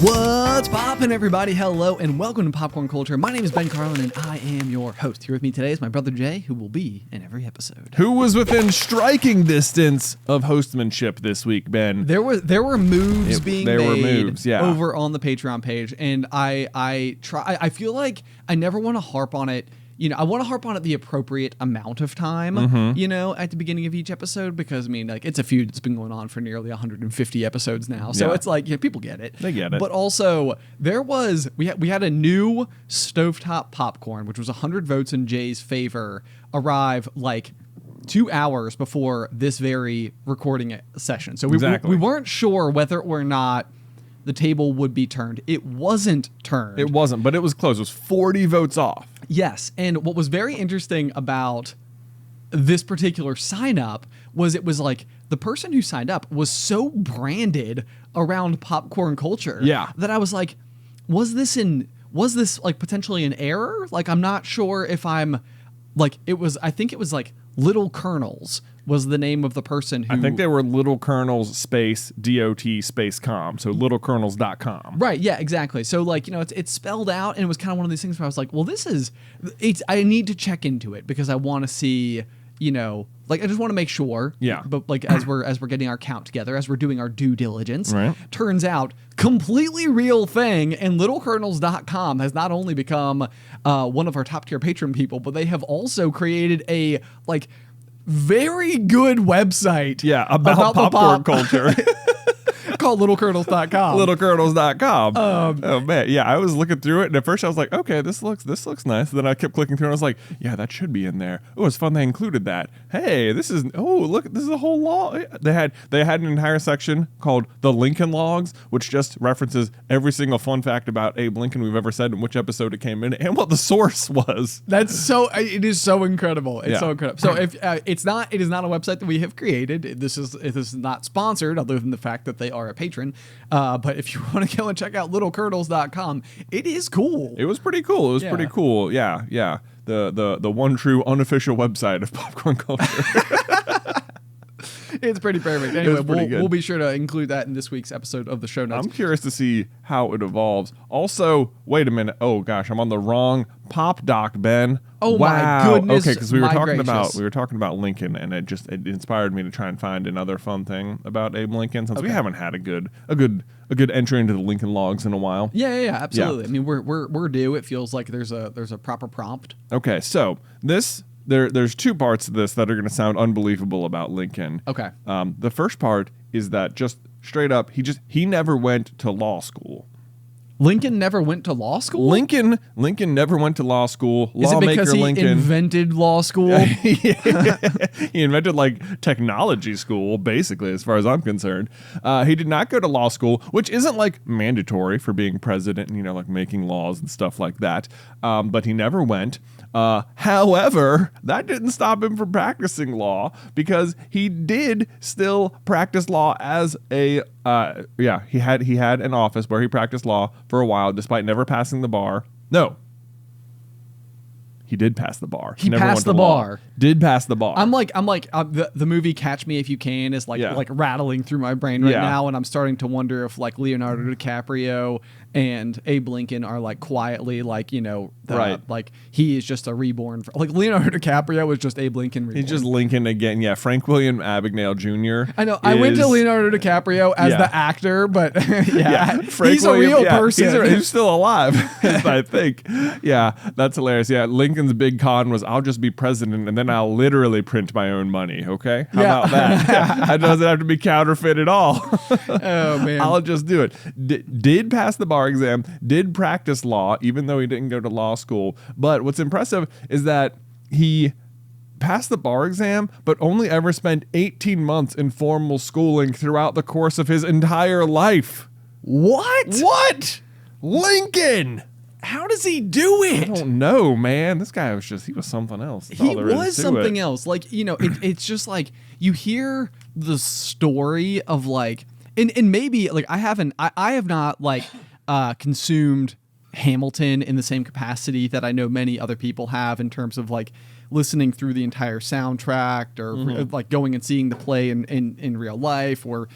What's poppin', everybody? Hello and welcome to Popcorn Culture. My name is Ben Carlin and I am your host. Here with me today is my brother Jay, who will be in every episode. Who was within striking distance of hostmanship this week, Ben? There were moves being made over on the Patreon page, and I feel like I never want to harp on it. You know, I want to harp on it the appropriate amount of time, you know, at the beginning of each episode, because, I mean, like, it's a feud that's been going on for nearly 150 episodes now. So it's like, you know, people get it. They get it. But also, we had a new stovetop popcorn, which was 100 votes in Jay's favor, arrive, like, 2 hours before this very recording session. So we weren't sure whether or not the table would be turned. It wasn't turned. It wasn't, but it was close. It was 40 votes off. Yes, and what was very interesting about this particular sign-up was it was like the person who signed up was so branded around popcorn culture that I was like, was this like potentially an error? Like, I'm not sure if I'm like, I think it was like Little Colonels was the name of the person who... I think they were Little Colonels space DOT space com, so littlecolonels.com. Right, yeah, exactly. So, like, you know, it's spelled out, and it was kind of one of these things where I was like, well, I need to check into it because I want to see, you know, like, I just want to make sure. Yeah. But, like, as we're getting our count together, as we're doing our due diligence, right. Turns out, completely real thing, and littlecolonels.com has not only become one of our top-tier patron people, but they have also created a, like, very good website about popcorn culture called littlecolonels.com. littlecolonels.com. Oh man, yeah, I was looking through it, and at first I was like, okay, this looks nice. And then I kept clicking through, and I was like, yeah, that should be in there. Oh, it's fun they included that. Hey, look, this is a whole law. They had an entire section called the Lincoln Logs, which just references every single fun fact about Abe Lincoln we've ever said and which episode it came in and what the source was. It is so incredible. It's so incredible. So if it is not a website that we have created. This is not sponsored, other than the fact that they are a patron. But if you want to go and check out littlecolonels.com, it is cool. It was pretty cool. Pretty cool. Yeah. The one true unofficial website of popcorn culture. It's pretty perfect. Anyway, we'll be sure to include that in this week's episode of the show notes. I'm curious to see how it evolves. Also, wait a minute. Oh gosh, I'm on the wrong pop doc, Ben. Oh wow. My goodness. Okay, because we were talking about Lincoln, and it inspired me to try and find another fun thing about Abe Lincoln, since we haven't had a good entry into the Lincoln Logs in a while. Yeah, absolutely. Yeah. I mean, we're due. It feels like there's a proper prompt. Okay, so there's two parts of this that are going to sound unbelievable about Lincoln. Okay. The first part is that, just straight up, he never went to law school. Lincoln never went to law school? Lincoln never went to law school. Is it because he invented law school? He invented, like, technology school, basically, as far as I'm concerned. He did not go to law school, which isn't, like, mandatory for being president and, you know, like, making laws and stuff like that. But he never went. However, that didn't stop him from practicing law, because he did still practice law as a he had an office where he practiced law for a while, despite never passing the bar. No. He did pass the bar. He passed the bar. Did pass the bar. I'm like the movie Catch Me If You Can is like rattling through my brain right now, and I'm starting to wonder if, like, Leonardo DiCaprio and Abe Lincoln are, like, quietly, like, you know, like, he is just a reborn. Like, Leonardo DiCaprio was just Abe Lincoln reborn. He's just Lincoln again. Yeah, Frank William Abagnale Jr. I know. I went to Leonardo DiCaprio as the actor, but he's a real person. He's still alive, I think. Yeah, that's hilarious. Yeah, Lincoln's big con was, I'll just be president and then I'll literally print my own money. Okay, how about that? That doesn't have to be counterfeit at all. Oh man, I'll just do it. Did pass the bar exam, did practice law, even though he didn't go to law school. But what's impressive is that he passed the bar exam, but only ever spent 18 months in formal schooling throughout the course of his entire life. What? Lincoln! How does he do it? I don't know, man. This guy he was something else. He was something else. Like, you know, it's just like, you hear the story of, like, and maybe, like, I have not, like, consumed Hamilton in the same capacity that I know many other people have, in terms of, like, listening through the entire soundtrack, or like going and seeing the play in real life, or,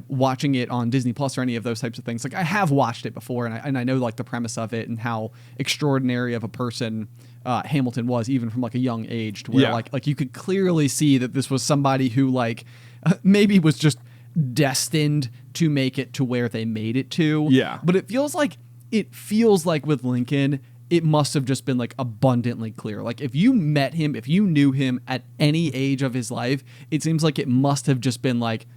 watching it on Disney Plus or any of those types of things. Like I have watched it before, and I know like the premise of it and how extraordinary of a person Hamilton was, even from like a young age, to where like you could clearly see that this was somebody who like maybe was just destined to make it to where they made it to. Yeah. But it feels like with Lincoln, it must have just been like abundantly clear. Like if you met him, if you knew him at any age of his life, it seems like it must have just been like,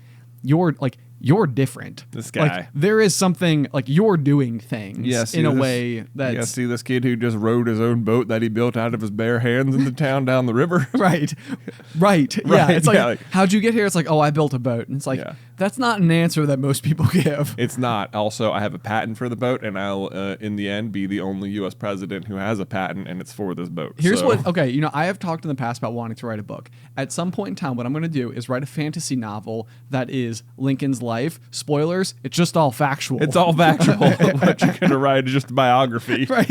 you're different. This guy. Like there is something like you're doing things in a way that. Yeah, see this kid who just rowed his own boat that he built out of his bare hands in the town down the river. Right. Yeah. It's like, how'd you get here? It's like, oh, I built a boat. And it's like, that's not an answer that most people give. It's not. Also, I have a patent for the boat, and I'll, in the end, be the only U.S. president who has a patent, and it's for this boat. Here's what, I have talked in the past about wanting to write a book. At some point in time, what I'm going to do is write a fantasy novel that is Lincoln's life. Spoilers, it's just all factual. It's all factual. What you're going to write is just a biography. Right.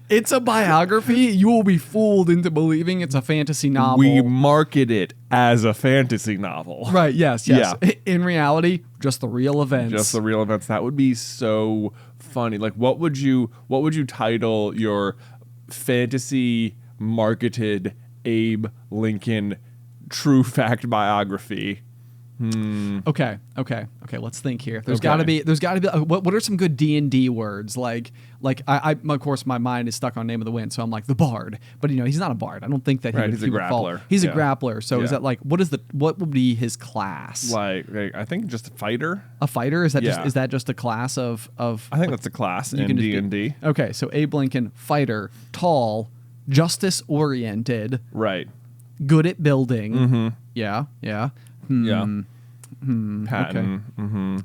It's a biography. You will be fooled into believing it's a fantasy novel. We market it as a fantasy novel. Right, yes. Yeah. In reality, just the real events. Just the real events. That would be so funny. Like, what would you title your fantasy marketed Abe Lincoln true fact biography? Okay. Let's think here. There's got to be. What are some good D&D words? Like I of course my mind is stuck on Name of the Wind, so I'm like the Bard. But he's not a Bard. I don't think that he's a grappler. He's a grappler. So is that like what would be his class? Like I think just a fighter. A fighter? Is that just a class of? I think that's a class in D&D. Okay, so Abe Lincoln, fighter, tall, justice oriented. Right. Good at building. Mm-hmm. Yeah. Yeah. Patent. Okay.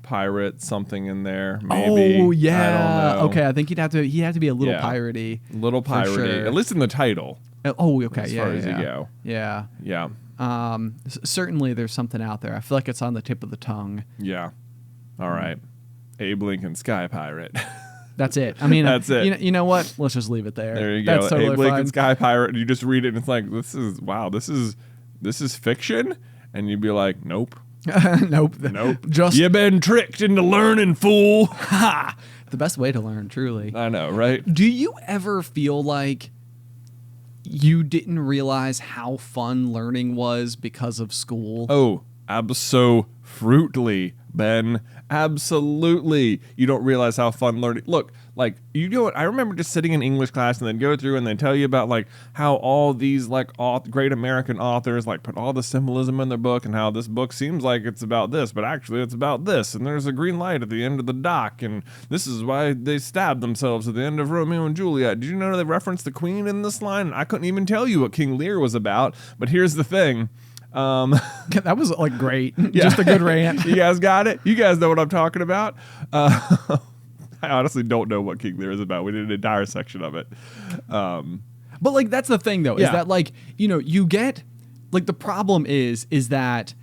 Pirate, something in there. Maybe. Oh yeah. I don't know. Okay, I think he'd have to be a little piratey. Little piratey. Sure. At least in the title. Oh, okay. As far as you go. Yeah. Yeah. Certainly there's something out there. I feel like it's on the tip of the tongue. Yeah. All right. Abe Lincoln, Sky Pirate. That's it. I mean, that's it. You know what? Let's just leave it there. There you go. That's totally Abe Lincoln, fine. Sky Pirate, and you just read it, and it's like, this is fiction, and you'd be like, nope. Nope. Just you've been tricked into learning, fool. Ha! The best way to learn, truly. I know, right? Do you ever feel like you didn't realize how fun learning was because of school? Oh, absolutely, Ben. Absolutely. You don't realize how fun learning. Look, like I remember just sitting in English class and then go through and then tell you about like how all these like great American authors like put all the symbolism in their book and how this book seems like it's about this, but actually it's about this. And there's a green light at the end of the dock, and this is why they stabbed themselves at the end of Romeo and Juliet. Did you know they referenced the Queen in this line? I couldn't even tell you what King Lear was about. But here's the thing. That was like great. Just a good rant. You guys got it? You guys know what I'm talking about? I honestly don't know what King Lear is about. We did an entire section of it. But like that's the thing though, is that like, you get like the problem is that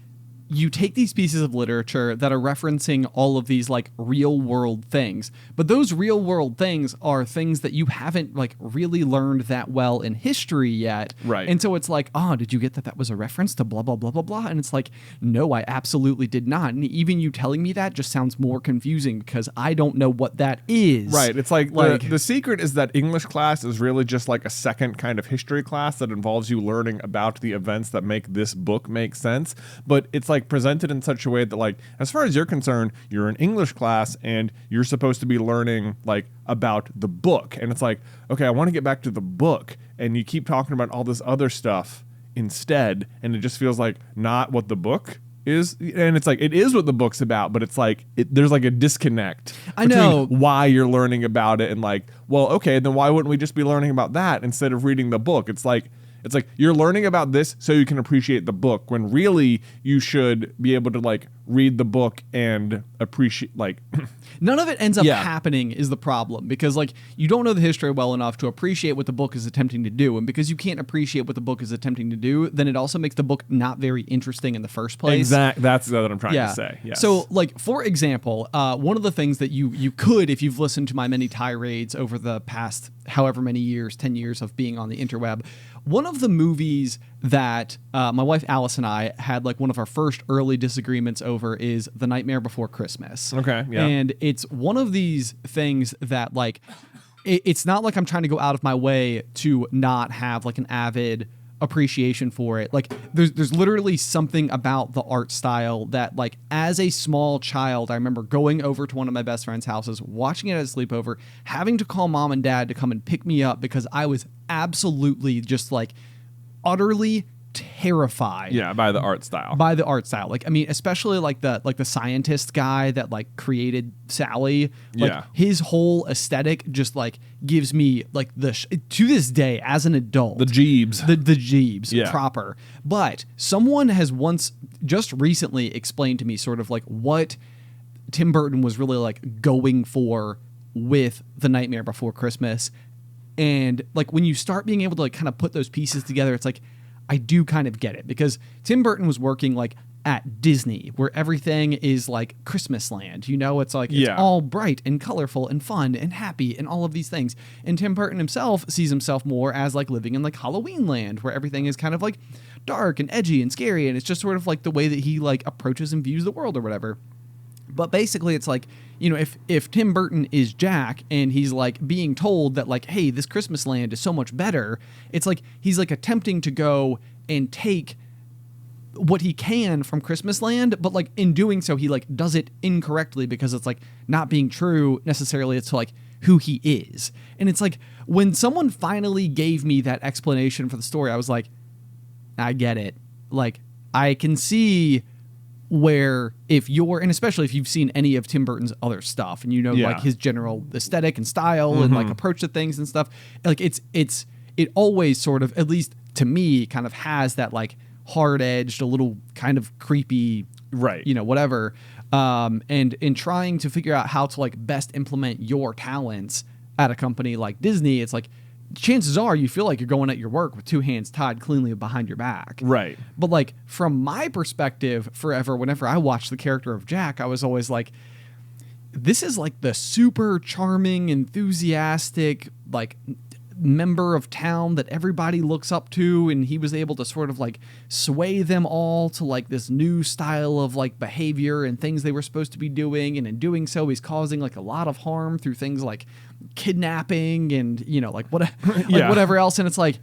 you take these pieces of literature that are referencing all of these like real world things, but those real world things are things that you haven't like really learned that well in history yet. Right. And so it's like, did you get that was a reference to blah, blah, blah, blah, blah? And it's like, no, I absolutely did not. And even you telling me that just sounds more confusing because I don't know what that is. Right. It's like the secret is that English class is really just like a second kind of history class that involves you learning about the events that make this book make sense. But it's like presented in such a way that like, as far as you're concerned, you're in English class and you're supposed to be learning like about the book. And it's like, okay, I want to get back to the book. And you keep talking about all this other stuff instead. And it just feels like not what the book is. And it's like, it is what the book's about, but it's like, there's like a disconnect between why you're learning about it and like, well, okay, then why wouldn't we just be learning about that instead of reading the book? It's like you're learning about this so you can appreciate the book, when really you should be able to like read the book and appreciate like none of it ends up happening is the problem, because like you don't know the history well enough to appreciate what the book is attempting to do, and because you can't appreciate what the book is attempting to do, then it also makes the book not very interesting in the first place. Exactly. That's what I'm trying to say. Yes. So like for example, one of the things that you could, if you've listened to my many tirades over the past however many years, 10 years of being on the interweb, one of the movies that my wife Alice and I had like one of our first early disagreements over is The Nightmare Before Christmas. Okay, yeah. And it's one of these things that, like, it's not like I'm trying to go out of my way to not have, like, an avid appreciation for it. Like, there's literally something about the art style that, like, as a small child, I remember going over to one of my best friend's houses, watching it at a sleepover, having to call mom and dad to come and pick me up because I was absolutely just, like, utterly terrified by the art style. Like, I mean, especially like the scientist guy that, like, created Sally. Like, his whole aesthetic just, like, gives me, like, to this day as an adult, the Jeebs. The Jeebs proper. But someone has once just recently explained to me sort of like what Tim Burton was really, like, going for with The Nightmare Before Christmas. And, like, when you start being able to, like, kind of put those pieces together, it's like, I do kind of get it, because Tim Burton was working, like, at Disney, where everything is like Christmas land. You know, it's like, it's all bright and colorful and fun and happy and all of these things. And Tim Burton himself sees himself more as, like, living in, like, Halloween land, where everything is kind of, like, dark and edgy and scary. And it's just sort of like the way that he, like, approaches and views the world or whatever. But basically, it's like, you know, if Tim Burton is Jack and he's, like, being told that, like, hey, this Christmas land is so much better, it's like he's, like, attempting to go and take what he can from Christmas land, but, like, in doing so, he, like, does it incorrectly because it's, like, not being true necessarily. It's, like, who he is. And it's like, when someone finally gave me that explanation for the story, I was like, I get it. Like, I can see where, if you're, and especially if you've seen any of Tim Burton's other stuff and you know, like, his general aesthetic and style and, like, approach to things and stuff, like, it always sort of, at least to me, kind of has that, like, hard-edged, a little kind of creepy, you know, whatever. And in trying to figure out how to, like, best implement your talents at a company like Disney, it's like, chances are you feel like you're going at your work with two hands tied cleanly behind your back. Right. But, like, from my perspective, forever, whenever I watched the character of Jack, I was always like, this is, like, the super charming, enthusiastic, like, member of town that everybody looks up to, and he was able to sort of, like, sway them all to, like, this new style of, like, behavior and things they were supposed to be doing, and in doing so he's causing, like, a lot of harm through things like kidnapping and, you know, like, what, like, whatever else. And it's like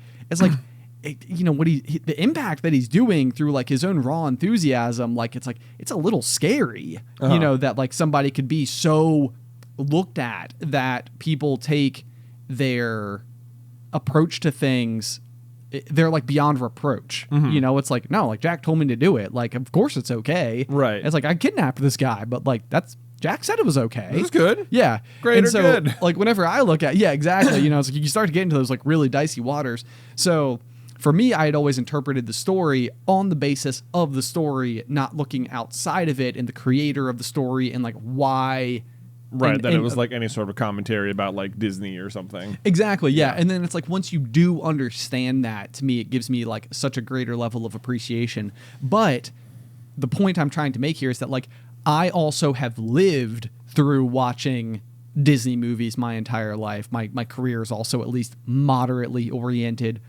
you know, what the impact that he's doing through, like, his own raw enthusiasm, like, it's like, it's a little scary, you know, that, like, somebody could be so looked at that people take their approach to things, they're, like, beyond reproach. You know, it's like, no, like, Jack told me to do it, like, of course it's okay. Right. It's like, I kidnapped this guy, but, like, that's, Jack said it was okay. It was good. Yeah. Great, and or so, good. Like, whenever I look at, exactly, you know, it's like you start to get into those, like, really dicey waters. So for me, I had always interpreted the story on the basis of the story, not looking outside of it and the creator of the story and, like, why. Right, that it was, like, any sort of commentary about, like, Disney or something. Exactly, yeah. And then it's like, once you do understand that, to me, it gives me, like, such a greater level of appreciation. But the point I'm trying to make here is that, like, I also have lived through watching Disney movies my entire life. My career is also at least moderately oriented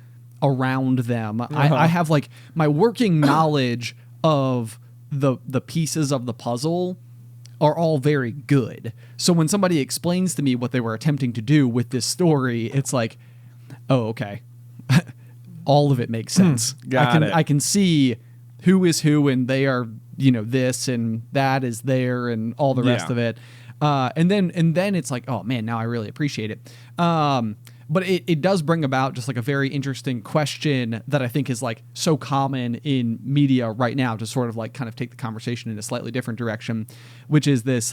around them. I have, like, my working knowledge of the pieces of the puzzle are all very good. So when somebody explains to me what they were attempting to do with this story, it's like, oh, okay. All of it makes sense. I can see who is who, and they are, you know, this and that is there, and all the rest of it. And then it's like, oh man, now I really appreciate it. But it does bring about just, like, a very interesting question that I think is, like, so common in media right now, to sort of, like, kind of take the conversation in a slightly different direction, which is this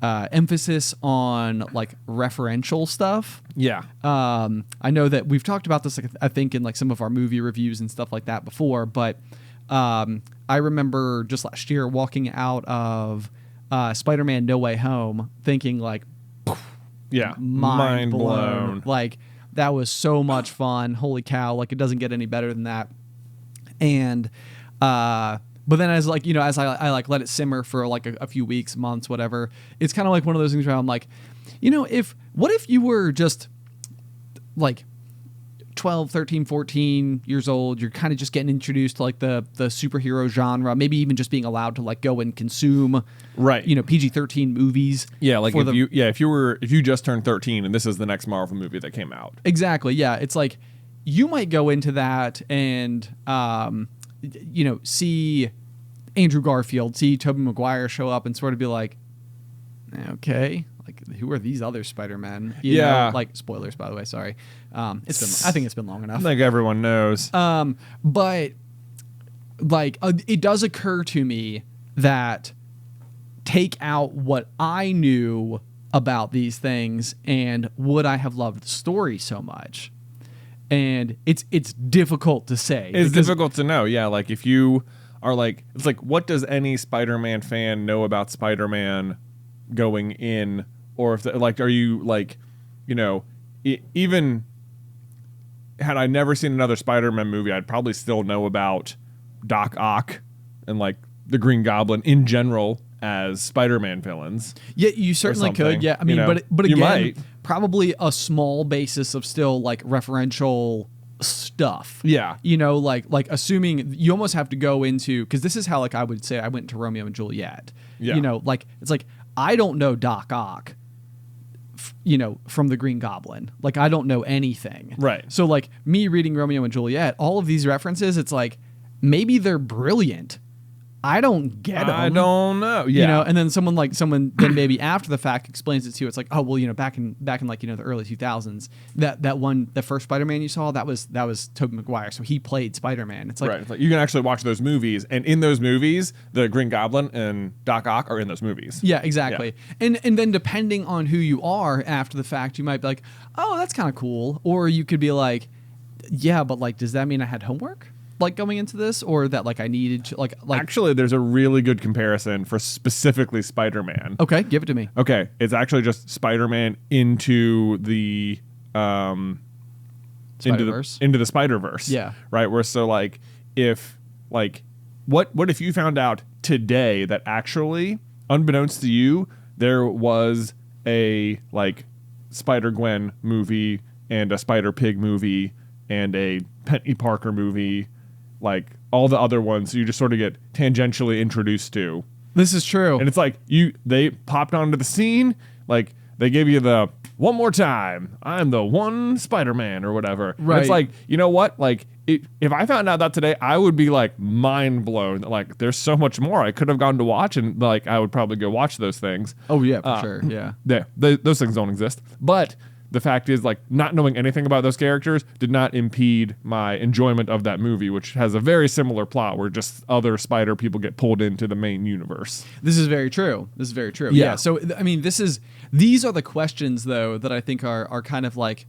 emphasis on, like, referential stuff. Yeah. I know that we've talked about this, like, I think in, like, some of our movie reviews and stuff like that before, but I remember just last year walking out of Spider-Man No Way Home thinking, like, mind blown. Like, that was so much fun. Holy cow. Like, it doesn't get any better than that. And, but then as, like, you know, as I like let it simmer for, like, a few weeks, months, whatever, it's kind of like one of those things where I'm like, you know, what if you were just, like, 12, 13, 14 years old, you're kind of just getting introduced to like the superhero genre, maybe even just being allowed to like go and consume PG-13 movies. Yeah, like if you just turned 13 and this is the next Marvel movie that came out. Exactly. Yeah, it's like you might go into that and see Andrew Garfield, see Tobey Maguire show up and sort of be like, okay, like who are these other Spider-Men? You know, like spoilers, by the way. Sorry, I think it's been long enough. I think everyone knows. But like it does occur to me that take out what I knew about these things and would I have loved the story so much? And it's difficult to say. It's difficult to know. Yeah, like if you are like, it's like, what does any Spider-Man fan know about Spider-Man going in? Or if are you like, even had I never seen another Spider-Man movie, I'd probably still know about Doc Ock and like the Green Goblin in general as Spider-Man villains. Yeah, you certainly could. Yeah, I mean, but again, probably a small basis of still like referential stuff. Yeah, like assuming you almost have to go into, because this is how like I would say I went to Romeo and Juliet. Yeah, like it's like I don't know Doc Ock, from the Green Goblin. Like I don't know anything. Right. So like me reading Romeo and Juliet, all of these references, it's like maybe they're brilliant. I don't get them. I don't know. Yeah. And then someone then maybe after the fact explains it to you. It's like, oh well, back in like the early 2000s, the first Spider-Man you saw, that was Tobey Maguire, so he played Spider-Man. It's like, right. It's like you can actually watch those movies, and in those movies, the Green Goblin and Doc Ock are in those movies. Yeah, exactly. Yeah. And then depending on who you are after the fact, you might be like, oh, that's kind of cool, or you could be like, yeah, but like, does that mean I had homework? Like going into this, or that like I needed to like actually there's a really good comparison for specifically Spider-Man. Okay, give it to me. Okay, it's actually just Spider-Man into the Spider-Verse. into the Spider-Verse. Yeah. Right, where so like if like what if you found out today that actually unbeknownst to you there was a like Spider-Gwen movie and a Spider-Pig movie and a Penny Parker movie, like all the other ones you just sort of get tangentially introduced to. This is true. And it's like they popped onto the scene, like they gave you the one more time, I'm the one Spider-Man or whatever. Right. And it's like, you know what? Like if I found out that today, I would be like mind blown. Like there's so much more I could have gone to watch, and like I would probably go watch those things. Oh yeah, for sure. Yeah. Those things don't exist. But the fact is, like, not knowing anything about those characters did not impede my enjoyment of that movie, which has a very similar plot where just other spider people get pulled into the main universe. This is very true. Yeah. So, I mean, these are the questions, though, that I think are kind of like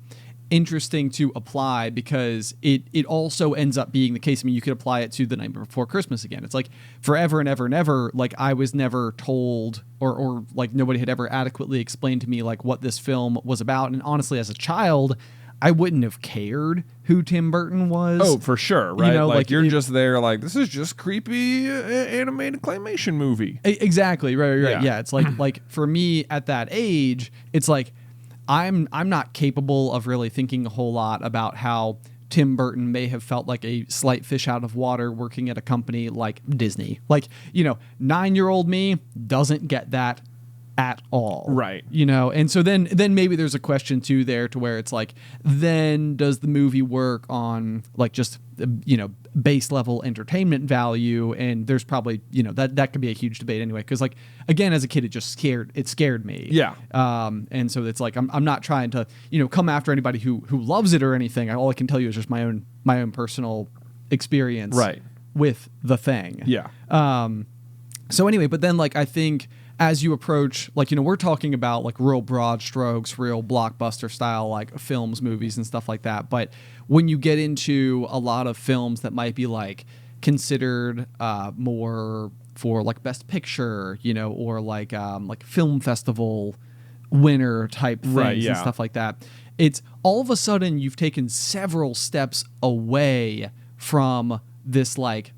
interesting to apply, because it also ends up being the case. I mean, you could apply it to The Night Before Christmas again. It's like forever and ever and ever, like I was never told or like nobody had ever adequately explained to me like what this film was about. And honestly, as a child, I wouldn't have cared who Tim Burton was. Oh, for sure, right? Like you're just there like, this is just creepy animated claymation movie. Exactly. Right. Yeah. It's like for me at that age, it's like I'm not capable of really thinking a whole lot about how Tim Burton may have felt like a slight fish out of water working at a company like Disney. Like, 9-year-old me doesn't get that at all. Right. And so then maybe there's a question too there to where it's like, then does the movie work on like just, base level entertainment value? And there's probably, that could be a huge debate anyway. Cause like, again, as a kid, it scared me. Yeah. And so it's like, I'm not trying to, come after anybody who loves it or anything. All I can tell you is just my own personal experience right. with the thing. Yeah. So anyway, but then like, I think, as you approach, like, we're talking about like real broad strokes, real blockbuster style, like films, movies and stuff like that. But when you get into a lot of films that might be like considered more for like best picture, or like film festival winner type things and stuff like that, it's all of a sudden you've taken several steps away from this like,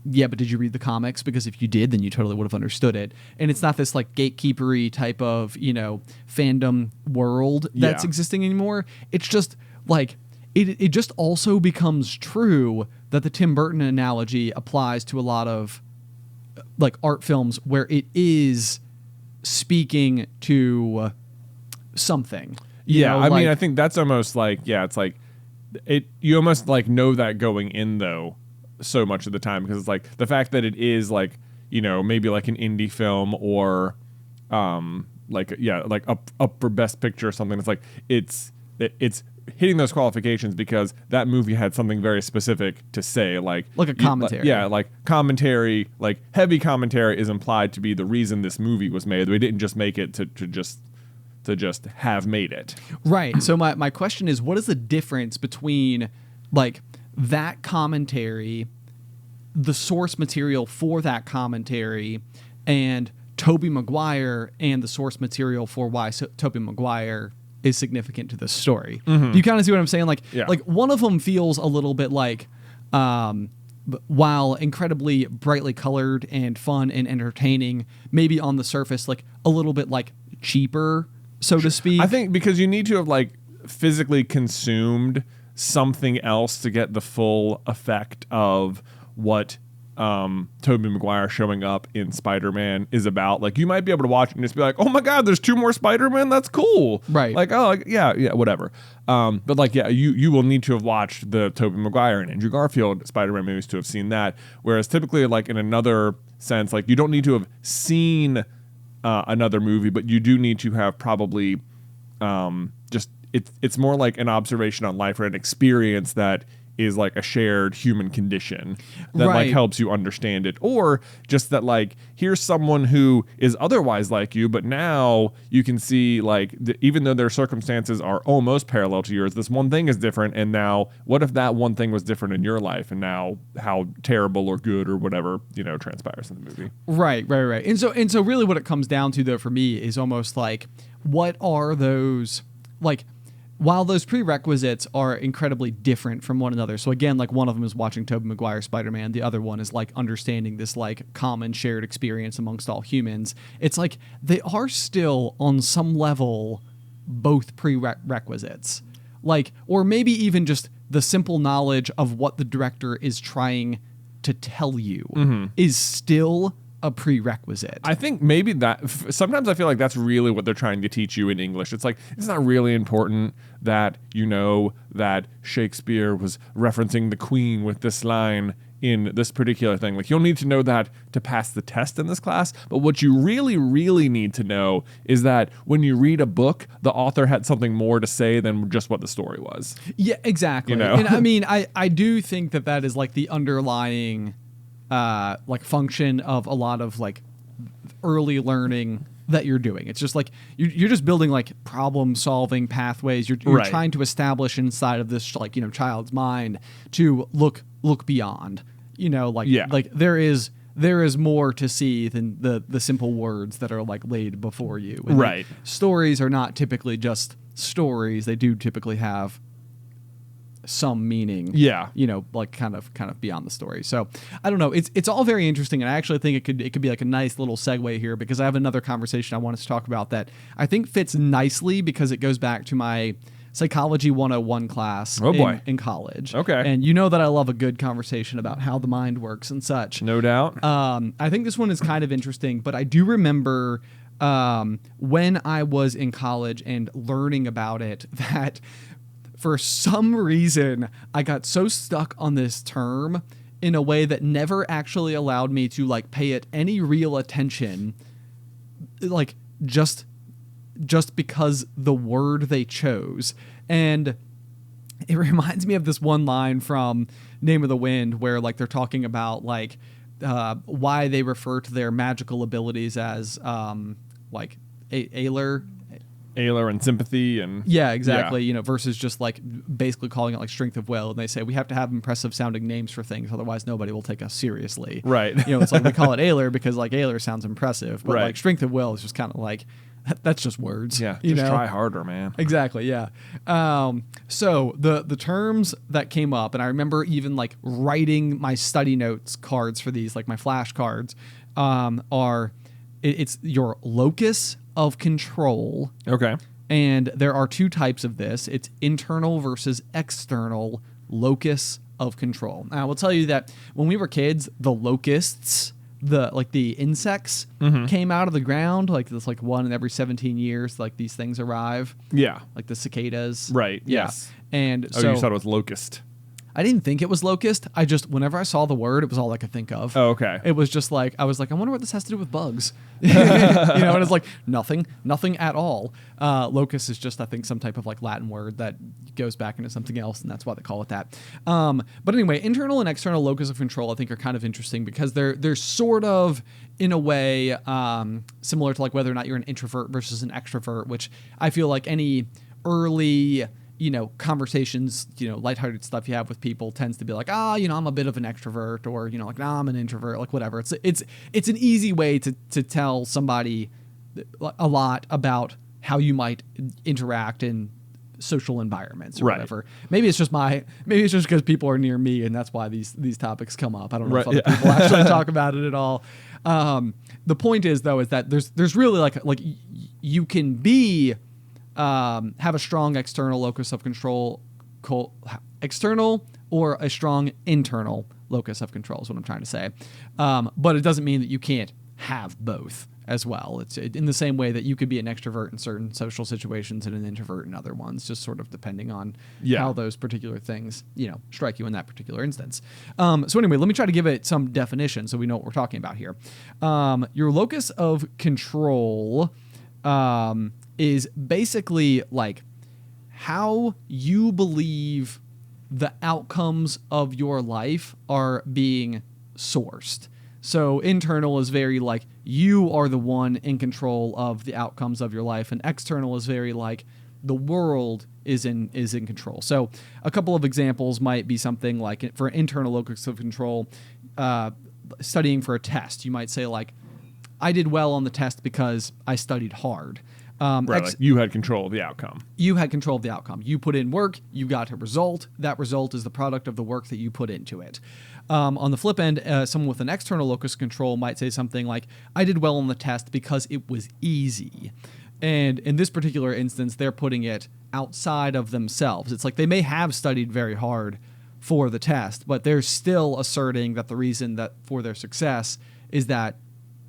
yeah, but did you read the comics? Because if you did, then you totally would have understood it. And it's not this like gatekeepery type of, fandom world that's existing anymore. It's just like, it just also becomes true that the Tim Burton analogy applies to a lot of like art films where it is speaking to something. Yeah, I mean, I think that's almost like, it's like you almost like know that going in though so much of the time, because it's like the fact that it is like, maybe like an indie film or like up for best picture or something. It's like it's hitting those qualifications because that movie had something very specific to say, like a commentary. Like commentary, like heavy commentary is implied to be the reason this movie was made. We didn't just make it to just have made it. Right. So my question is, what is the difference between like that commentary, the source material for that commentary, and Tobey Maguire and the source material for why Tobey Maguire is significant to this story? Do you kind of see what I'm saying? Like, like one of them feels a little bit like, while incredibly brightly colored and fun and entertaining, maybe on the surface, like a little bit like cheaper, so to speak. I think because you need to have like physically consumed something else to get the full effect of what Tobey Maguire showing up in Spider-Man is about. Like, you might be able to watch it and just be like, oh my God, there's 2 more Spider-Man? That's cool. Right. Like, oh, like, yeah, whatever. But like, you will need to have watched the Tobey Maguire and Andrew Garfield Spider-Man movies to have seen that. Whereas typically, like in another sense, like you don't need to have seen another movie, but you do need to have probably just, it's more like an observation on life or an experience that is like a shared human condition that like helps you understand it, or just that like here's someone who is otherwise like you, but now you can see like even though their circumstances are almost parallel to yours, this one thing is different, and now what if that one thing was different in your life, and now how terrible or good or whatever transpires in the movie. Right. And so really what it comes down to though for me is almost like, what are those, like, while those prerequisites are incredibly different from one another. So again, like one of them is watching Tobey Maguire Spider-Man. The other one is like understanding this like common shared experience amongst all humans. It's like they are still on some level both prerequisites. Like, or maybe even just the simple knowledge of what the director is trying to tell you is still a prerequisite. I think maybe that sometimes I feel like that's really what they're trying to teach you in English. It's like, it's not really important that you know that Shakespeare was referencing the Queen with this line in this particular thing. Like, you'll need to know that to pass the test in this class. But what you really, really need to know is that when you read a book, the author had something more to say than just what the story was. Yeah, exactly. And I mean, I do think that is like the underlying like function of a lot of like early learning that you're doing. It's just like you're just building like problem solving pathways. You're trying to establish inside of this like child's mind to look beyond. Like there is more to see than the simple words that are like laid before you. And right. Like, stories are not typically just stories. They do typically have some meaning, like kind of beyond the story. So I don't know. It's all very interesting, and I actually think it could be like a nice little segue here, because I have another conversation I wanted to talk about that I think fits nicely, because it goes back to my Psychology 101 class in college. Okay. And you know that I love a good conversation about how the mind works and such. No doubt. I think this one is kind of interesting, but I do remember when I was in college and learning about it that for some reason, I got so stuck on this term in a way that never actually allowed me to like pay it any real attention, like just because the word they chose. And it reminds me of this one line from Name of the Wind where like they're talking about like why they refer to their magical abilities as like Ayler and sympathy and exactly versus just like basically calling it like strength of will, and they say we have to have impressive sounding names for things, otherwise nobody will take us seriously, right? It's like we call it Ayler because like Ayler sounds impressive, but like strength of will is just kind of like that's just words. Just try harder, man. Exactly. So the terms that came up, and I remember even like writing my study notes cards for these, like my flashcards, it's your locus of control. Okay. And there are two types of this. It's internal versus external locus of control. Now, I will tell you that when we were kids, the locusts, the insects came out of the ground, like this, like one in every 17 years, like these things arrive. Yeah. Like the cicadas. Right. Yeah. Yes. And so you thought it was locust. I didn't think it was locust. Whenever I saw the word, it was all I could think of. Oh, okay. It was just like, I was like, I wonder what this has to do with bugs. And it's like, nothing at all. Locust is just, I think, some type of like Latin word that goes back into something else, and that's why they call it that. But anyway, internal and external locus of control, I think, are kind of interesting because they're sort of, in a way, similar to like whether or not you're an introvert versus an extrovert, which I feel like any early conversations, lighthearted stuff you have with people tends to be like, I'm a bit of an extrovert, or, like, nah, I'm an introvert, like whatever. It's an easy way to tell somebody a lot about how you might interact in social environments or whatever. Maybe it's just because people are near me and that's why these topics come up. I don't know if other people actually talk about it at all. The point is, though, is that there's really like you can be have a strong external locus of control, external or a strong internal locus of control is what I'm trying to say. But it doesn't mean that you can't have both as well. It's in the same way that you could be an extrovert in certain social situations and an introvert in other ones, just sort of depending on how those particular things, strike you in that particular instance. So anyway, let me try to give it some definition so we know what we're talking about here. Your locus of control is basically like how you believe the outcomes of your life are being sourced. So internal is very like you are the one in control of the outcomes of your life, and external is very like the world is in control. So a couple of examples might be something like, for internal locus of control, studying for a test, you might say like, I did well on the test because I studied hard. Like you had control of the outcome. You had control of the outcome. You put in work, you got a result. That result is the product of the work that you put into it. On the flip end, someone with an external locus of control might say something like, I did well on the test because it was easy. And in this particular instance, they're putting it outside of themselves. It's like they may have studied very hard for the test, but they're still asserting that the reason that for their success is that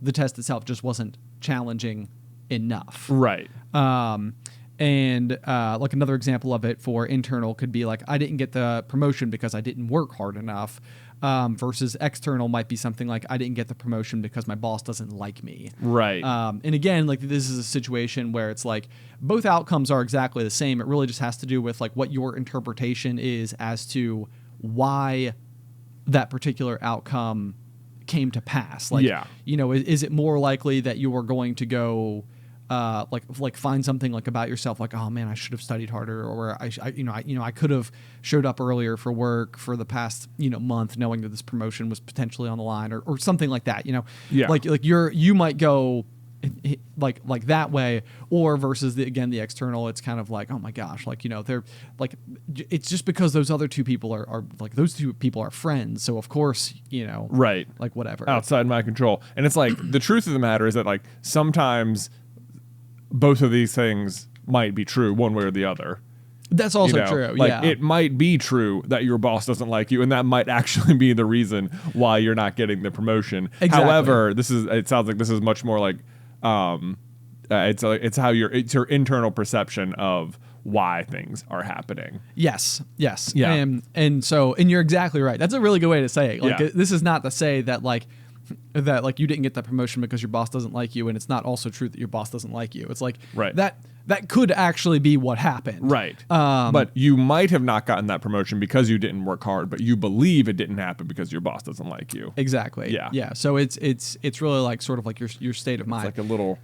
the test itself just wasn't challenging enough. Right. And like another example of it for internal could be like, I didn't get the promotion because I didn't work hard enough. Versus external might be something like, I didn't get the promotion because my boss doesn't like me. Right. And again, like this is a situation where it's like both outcomes are exactly the same. It really just has to do with like what your interpretation is as to why that particular outcome came to pass. Like, is it more likely that you are going to go like find something like about yourself, like, oh man, I should have studied harder, or I could have showed up earlier for work for the past month, knowing that this promotion was potentially on the line, or something like that. Like you might go like that way, or versus the external, it's kind of like, oh my gosh, like they're like, it's just because those other two people are like, those two people are friends, so of course right, like whatever, outside my control. And it's like the truth of the matter is that like sometimes both of these things might be true one way or the other. That's also true. Like it might be true that your boss doesn't like you, and that might actually be the reason why you're not getting the promotion. Exactly. However, it sounds like this is much more like it's your internal perception of why things are happening. Yes. Yeah. And you're exactly right. That's a really good way to say it. Like this is not to say that like you didn't get that promotion because your boss doesn't like you, and it's not also true that your boss doesn't like you. It's like that could actually be what happened. Right. But you might have not gotten that promotion because you didn't work hard, but you believe it didn't happen because your boss doesn't like you. Exactly. Yeah. So it's really like sort of like your state of mind. It's like a little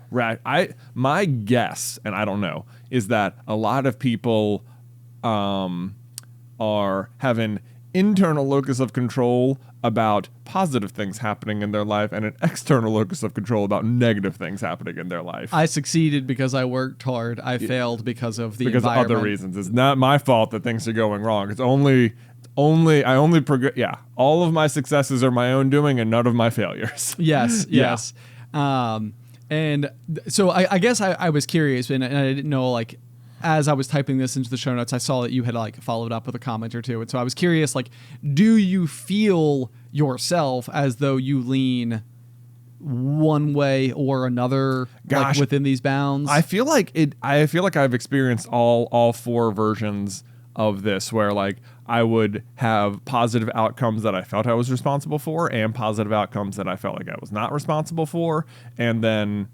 my guess, and I don't know, is that a lot of people are having internal locus of control about positive things happening in their life, and an external locus of control about negative things happening in their life. I succeeded because I worked hard. I failed because of the environment. Other reasons. It's not my fault that things are going wrong. It's only all of my successes are my own doing and none of my failures. Yes. And so I guess I was curious, and I didn't know like as I was typing this into the show notes, I saw that you had like followed up with a comment or two. And so I was curious, like, do you feel yourself as though you lean one way or another, like, within these bounds? I feel like I've experienced all 4 versions of this, where like I would have positive outcomes that I felt I was responsible for, and positive outcomes that I felt like I was not responsible for, and then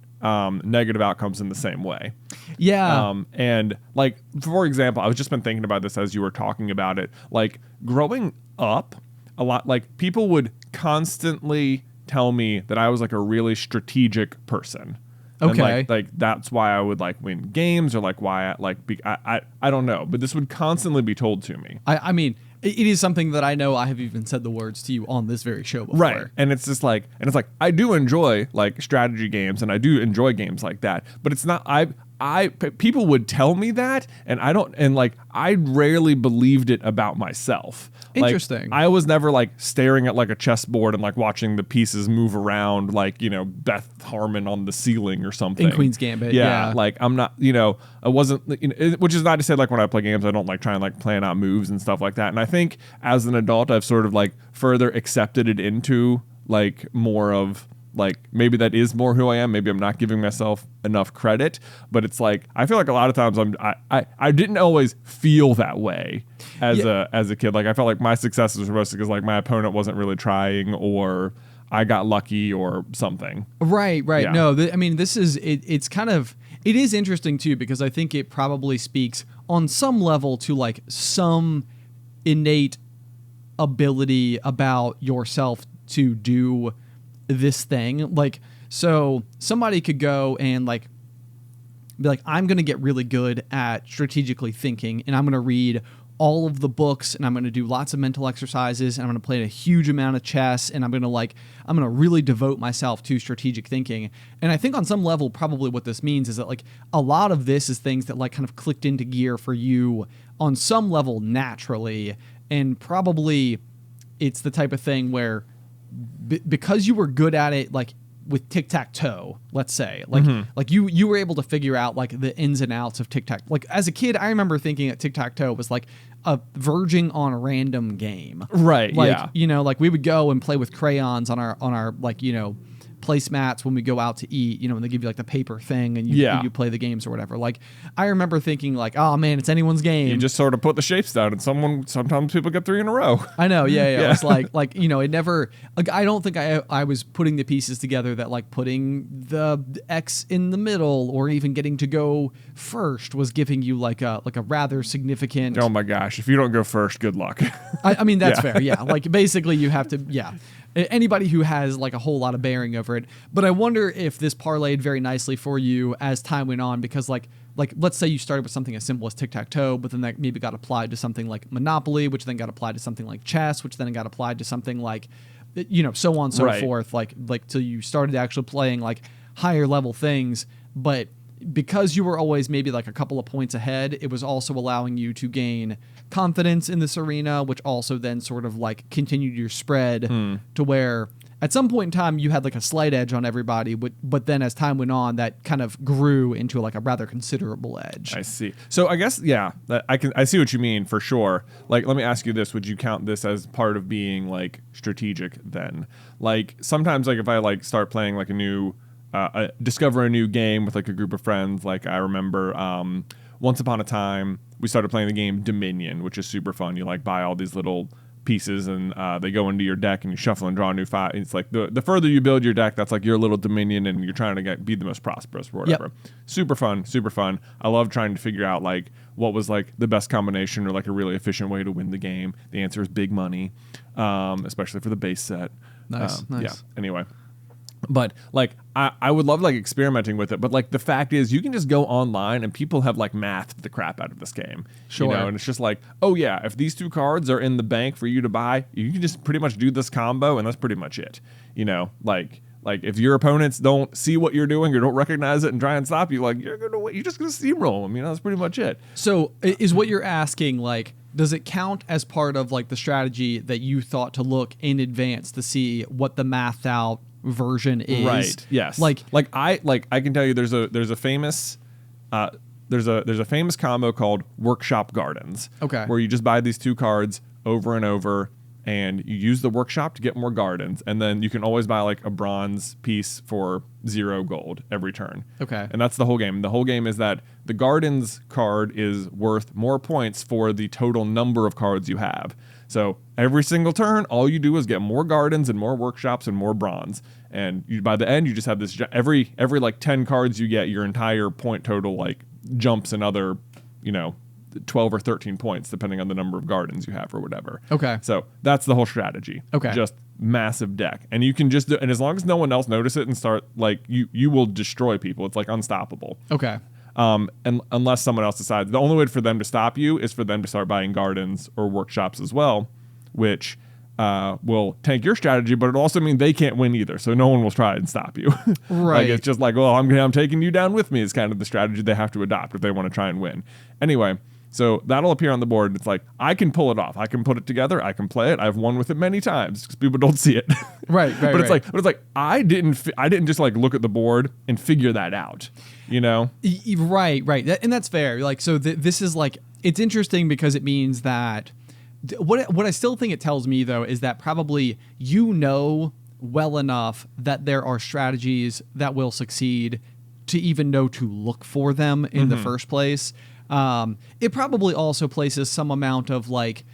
negative outcomes in the same way. Yeah. And like, for example, I was just been thinking about this as you were talking about it. Like, growing up, a lot, like, people would constantly tell me that I was like a really strategic person. Okay. And like that's why I would like win games, or like why I don't know, but this would constantly be told to me. I mean, it is something that I know I have even said the words to you on this very show before. Right. And it's just like, I do enjoy like strategy games, and I do enjoy games like that, but it's not, people would tell me that, and I rarely believed it about myself. Interesting. Like, I was never like staring at like a chessboard and like watching the pieces move around, like, you know, Beth Harmon on the ceiling or something. In Queen's Gambit. Yeah. Like, I'm not, you know, I wasn't, you know, which is not to say like when I play games, I don't like try and like plan out moves and stuff like that. And I think as an adult, I've sort of like further accepted it into like more of, like, maybe that is more who I am. Maybe I'm not giving myself enough credit, but it's like, I feel like a lot of times I didn't always feel that way as a kid. Like, I felt like my successes were mostly because like my opponent wasn't really trying, or I got lucky or something. Right. Yeah. No, I mean, this is, it's kind of, it is interesting too, because I think it probably speaks on some level to like some innate ability about yourself to do this thing. Like, so somebody could go and like be like, I'm going to get really good at strategically thinking, and I'm going to read all of the books, and I'm going to do lots of mental exercises, and I'm going to play a huge amount of chess, and I'm going to really devote myself to strategic thinking. And I think on some level, probably what this means is that like a lot of this is things that like kind of clicked into gear for you on some level naturally, and probably it's the type of thing where because you were good at it, like with tic-tac-toe, let's say, like like you were able to figure out like the ins and outs of tic-tac. Like, as a kid, I remember thinking that tic-tac-toe was like a verging on a random game. Right. Like, yeah. you know, like we would go and play with crayons on our like, you know, placemats when we go out to eat, you know, and they give you like the paper thing, and you play the games or whatever. Like, I remember thinking like, oh man, it's anyone's game. You just sort of put the shapes down, and sometimes people get 3 in a row. I know. Yeah. It's like, you know, it never, like, I don't think I was putting the pieces together that like putting the X in the middle or even getting to go first was giving you like a rather significant. Oh my gosh. If you don't go first, good luck. I mean, that's fair. Yeah. Like, basically you have to, anybody who has like a whole lot of bearing over it. But I wonder if this parlayed very nicely for you as time went on, because like let's say you started with something as simple as tic-tac-toe, but then that maybe got applied to something like Monopoly, which then got applied to something like chess, which then got applied to something like, you know, so on and so forth, like till you started actually playing like higher level things. But because you were always maybe like a couple of points ahead, it was also allowing you to gain confidence in this arena, which also then sort of like continued your spread to where at some point in time you had like a slight edge on everybody, but then as time went on, that kind of grew into like a rather considerable edge. I see. So I guess, I see what you mean for sure. Like, let me ask you this. Would you count this as part of being like strategic then? Like, sometimes like if I like start playing like a new, discover a new game with like a group of friends, like I remember once upon a time we started playing the game Dominion, which is super fun. You like buy all these little pieces, and they go into your deck, and you shuffle and draw a new file. It's like the further you build your deck, that's like your little Dominion, and you're trying to be the most prosperous or whatever. Yep. Super fun. I love trying to figure out like what was like the best combination or like a really efficient way to win the game. The answer is big money, especially for the base set. Nice. Yeah. Anyway. But like I would love like experimenting with it, but like the fact is you can just go online and people have like mathed the crap out of this game. Sure. You know, and it's just like, oh yeah, if these 2 cards are in the bank for you to buy, you can just pretty much do this combo, and that's pretty much it. You know, like if your opponents don't see what you're doing or don't recognize it and try and stop you, like you're just gonna steamroll them. You know, that's pretty much it. So is what you're asking, like, does it count as part of like the strategy that you thought to look in advance to see what the mathed out version is? Right. Yes. Like I can tell you there's a famous there's a famous combo called Workshop Gardens. Okay. Where you just buy these 2 cards over and over, and you use the workshop to get more gardens, and then you can always buy like a bronze piece for 0 gold every turn. Okay. And that's the whole game. The whole game is that the gardens card is worth more points for the total number of cards you have. So every single turn, all you do is get more gardens and more workshops and more bronze. And by the end, you just have this, every like 10 cards you get, your entire point total like jumps another, 12 or 13 points, depending on the number of gardens you have or whatever. Okay. So that's the whole strategy. Okay. Just massive deck. And you can just do, and as long as no one else notices it and start, like, you will destroy people. It's like unstoppable. Okay. And unless someone else decides. The only way for them to stop you is for them to start buying gardens or workshops as well, which will tank your strategy, but it'll also mean they can't win either. So no one will try and stop you. Right. Like, it's just like, well, I'm taking you down with me is kind of the strategy they have to adopt if they want to try and win. Anyway, so that'll appear on the board. It's like, I can pull it off. I can put it together. I can play it. I've won with it many times because people don't see it. Right. But it's like I didn't just like look at the board and figure that out, Right. And that's fair. Like, so this is like, it's interesting because it means that what I still think it tells me though is that probably well enough that there are strategies that will succeed to even know to look for them in the first place. It probably also places some amount of like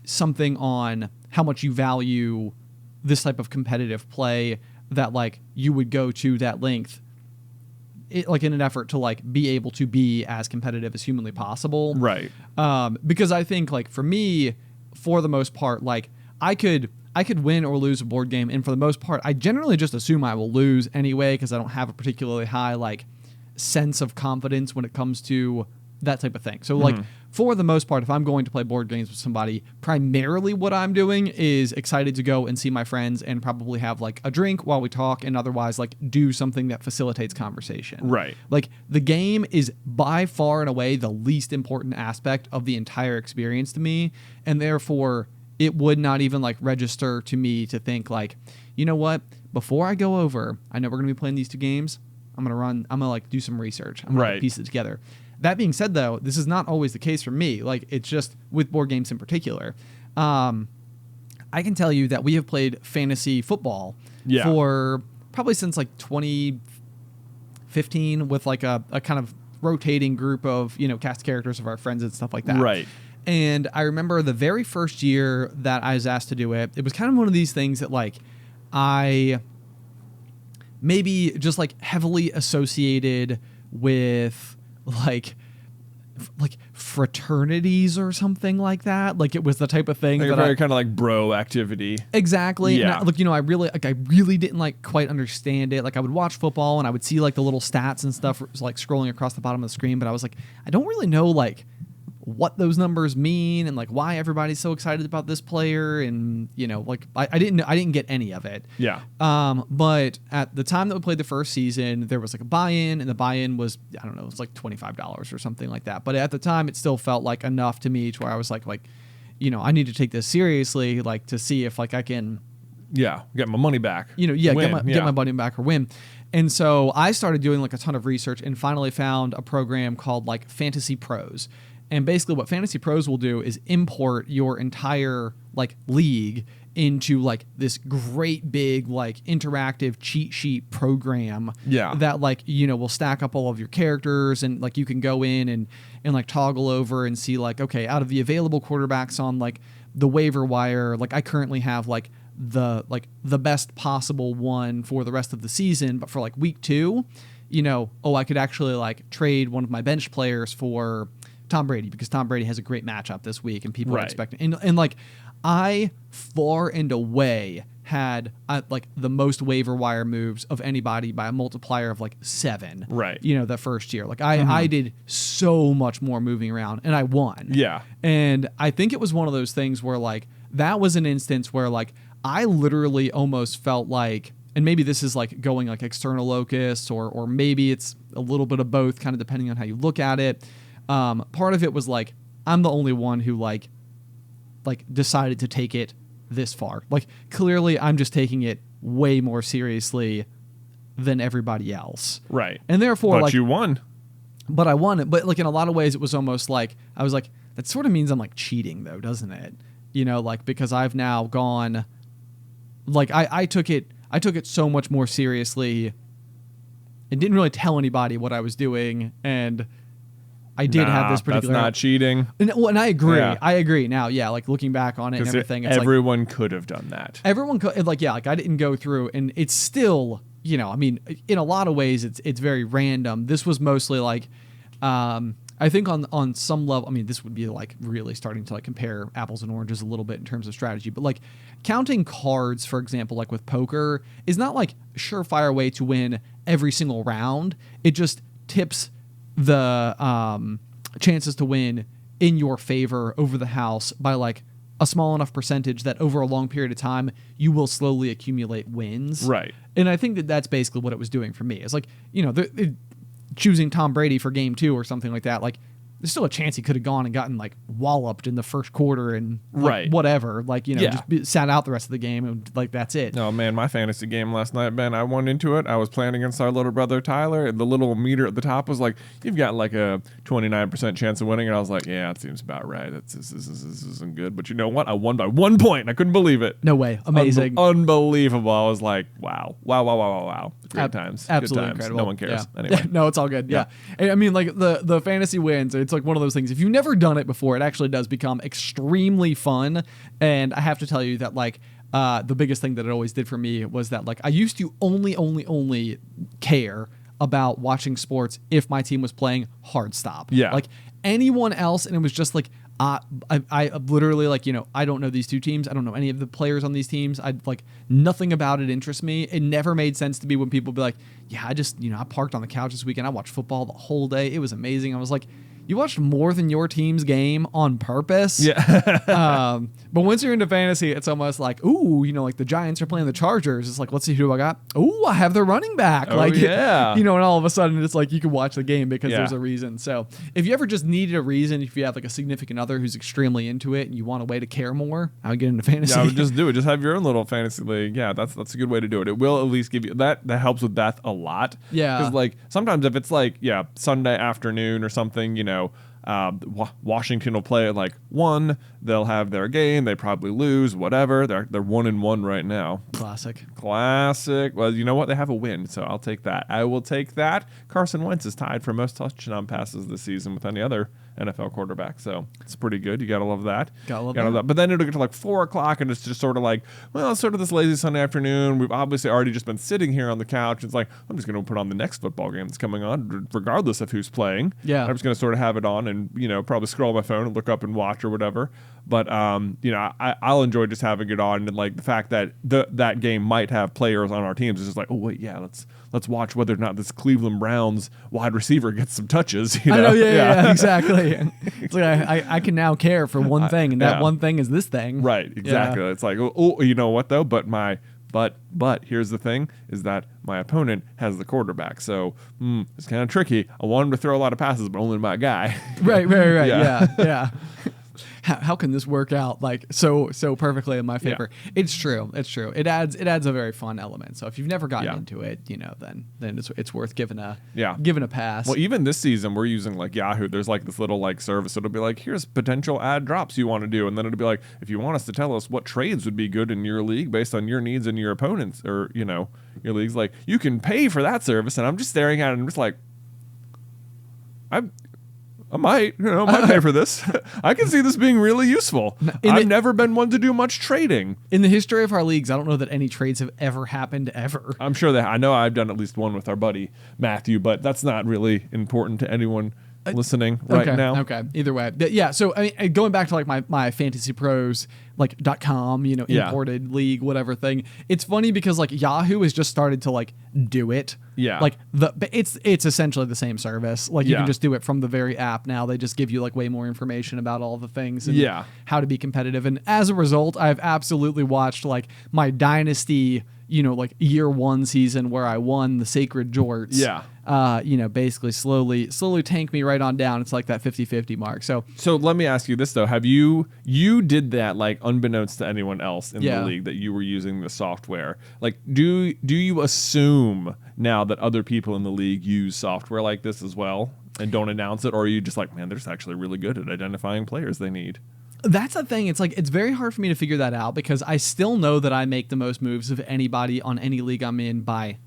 something on how much you value this type of competitive play, that like you would go to that length, like in an effort to like be able to be as competitive as humanly possible. Right. Because I think like for me, for the most part, like I could win or lose a board game, and for the most part, I generally just assume I will lose anyway because I don't have a particularly high like sense of confidence when it comes to that type of thing. So like for the most part, if I'm going to play board games with somebody, primarily what I'm doing is excited to go and see my friends and probably have like a drink while we talk, and otherwise like do something that facilitates conversation. Right. Like the game is by far and away the least important aspect of the entire experience to me, and therefore it would not even like register to me to think like, you know what, before I go over, I know we're going to be playing these 2 games. I'm going to like do some research. I'm going to piece it together. That being said, though, this is not always the case for me. Like, it's just with board games in particular. I can tell you that we have played fantasy football for probably since like 2015 with like a kind of rotating group of, cast characters of our friends and stuff like that. Right. And I remember the very first year that I was asked to do it, it was kind of one of these things that like I maybe just like heavily associated with like fraternities or something like that. Like it was the type of thing like that very kind of like bro activity. Exactly. Yeah. And I really didn't like quite understand it. Like I would watch football and I would see like the little stats and stuff like scrolling across the bottom of the screen, but I was like, I don't really know like what those numbers mean and like why everybody's so excited about this player, and like I didn't get any of it. Yeah. But at the time that we played the first season, there was like a buy-in, and the buy-in was, I don't know, it was like $25 or something like that. But at the time, it still felt like enough to me to where I was like I need to take this seriously, like to see if like I can get my money back. Get my money back or win. And so I started doing like a ton of research and finally found a program called like Fantasy Pros. And basically what Fantasy Pros will do is import your entire like league into like this great big like interactive cheat sheet program that like will stack up all of your characters, and like you can go in and like toggle over and see like, okay, out of the available quarterbacks on like the waiver wire, like I currently have like the best possible one for the rest of the season, but for like week 2, I could actually like trade one of my bench players for Tom Brady because Tom Brady has a great matchup this week and people are expecting, and like I far and away had like the most waiver wire moves of anybody by a multiplier of like 7. Right. The first year, like I did so much more moving around and I won. Yeah. And I think it was one of those things where like that was an instance where like I literally almost felt like, and maybe this is like going like external locus or maybe it's a little bit of both, kind of depending on how you look at it. Part of it was like I'm the only one who like decided to take it this far. Like clearly I'm just taking it way more seriously than everybody else. Right. And therefore but you won. but I won it. But like in a lot of ways, it was almost like I was like, that sort of means I'm like cheating though, doesn't it? You know, like because I've now gone, like I took it so much more seriously and didn't really tell anybody what I was doing. And I did have this particular. That's not cheating. And I agree. Yeah. I agree now. Yeah, like looking back on it and everything, it's everyone could have done that. Everyone could, like, yeah, like I didn't go through, and it's still, you know, I mean, in a lot of ways, it's very random. This was mostly like, I think on some level, I mean, this would be like really starting to like compare apples and oranges a little bit in terms of strategy, but like counting cards, for example, like with poker, is not like a surefire way to win every single round. It just tips the chances to win in your favor over the house by like a small enough percentage that over a long period of time you will slowly accumulate wins. Right. And I think that that's basically what it was doing for me. It's like, you know, choosing Tom Brady for game 2 or something like that. Like, there's still a chance he could have gone and gotten like walloped in the first quarter and like, whatever. Like, you know, just sat out the rest of the game and like that's it. Oh man, my fantasy game last night, Ben, I won into it. I was playing against our little brother Tyler, and the little meter at the top was like, you've got like a 29% chance of winning, and I was like, yeah, it seems about right. This isn't good. But you know what? I won by 1 point. I couldn't believe it. No way. Amazing. Unbelievable. I was like, wow. Great times. Absolutely Good times. incredible. No one cares. Yeah. Anyway. No, it's all good. Yeah. I mean, like the fantasy wins, it's like one of those things. If you've never done it before, it actually does become extremely fun. And I have to tell you that like the biggest thing that it always did for me was that like I used to only care about watching sports if my team was playing hard stop. Yeah. Like anyone else, and it was just like I literally, like, you know, I don't know these two teams. I don't know any of the players on these teams. I like nothing about it interests me. It never made sense to me when people be like, yeah, I just, you know, I parked on the couch this weekend. I watched football the whole day. It was amazing. I was like, you watched more than your team's game on purpose. Yeah. But once you're into fantasy, it's almost like, ooh, you know, like the Giants are playing the Chargers. It's like, let's see who I got. Ooh, I have their running back. Oh, like, yeah. You know, and all of a sudden it's like you can watch the game because there's a reason. So if you ever just needed a reason, if you have like a significant other who's extremely into it and you want a way to care more, I would get into fantasy. Yeah, I would just do it. Just have your own little fantasy league. Yeah, that's a good way to do it. It will at least give you that helps with that a lot. Yeah. Because like sometimes if it's like, Sunday afternoon or something, you know, Washington will play at like 1. They'll have their game. They probably lose. Whatever. They're 1-1 right now. Classic. Well, you know what? They have a win, so I'll take that. I will take that. Carson Wentz is tied for most touchdown passes this season with any other NFL quarterback, so it's pretty good. You gotta love that. Gotta love that. But then it'll get to like 4 o'clock, and it's just sort of like, well, it's sort of this lazy Sunday afternoon. We've obviously already just been sitting here on the couch. It's like, I'm just gonna put on the next football game that's coming on, regardless of who's playing. Yeah. I'm just gonna sort of have it on and, you know, probably scroll my phone and look up and watch or whatever. But you know, I'll enjoy just having it on, and like the fact that that game might have players on our teams is just like, oh wait, yeah, let's watch whether or not this Cleveland Browns wide receiver gets some touches. You know? I know, yeah, exactly. It's like I can now care for one thing, and that one thing is this thing. Right, exactly. Yeah. It's like, oh, you know what though? But here's the thing: is that my opponent has the quarterback, so it's kind of tricky. I want him to throw a lot of passes, but only to my guy. Right. Yeah. How can this work out like so perfectly in my favor? Yeah. It's true. It adds a very fun element. So if you've never gotten into it, you know, then it's worth giving a pass. Well, even this season we're using like Yahoo. There's like this little like service. It'll be like, here's potential ad drops you want to do, and then it'll be like, if you want us to tell us what trades would be good in your league based on your needs and your opponents, or you know, your leagues, like you can pay for that service. And I'm just staring at it and I'm just like, I might pay for this. I can see this being really useful. I've never been one to do much trading. In the history of our leagues, I don't know that any trades have ever happened ever. I'm sure that I know I've done at least one with our buddy Matthew, but that's not really important to anyone listening right now. Okay. Either way. Yeah. So I mean, going back to like my Fantasy Pros, like .com, you know, imported league, whatever thing. It's funny because like Yahoo has just started to like do it. Yeah. Like it's essentially the same service. Like you can just do it from the very app now. They just give you like way more information about all the things and how to be competitive. And as a result, I've absolutely watched like my Dynasty, you know, like year 1 season where I won the Sacred Jorts. Yeah. You know, basically slowly tank me right on down. It's like that 50-50 mark. So let me ask you this though. Have you did that like unbeknownst to anyone else in the league that you were using the software? Like do you assume now that other people in the league use software like this as well? and don't announce it, or are you just like, man, they're just actually really good at identifying players they need? That's the thing. It's like it's very hard for me to figure that out because I still know that I make the most moves of anybody on any league I'm in by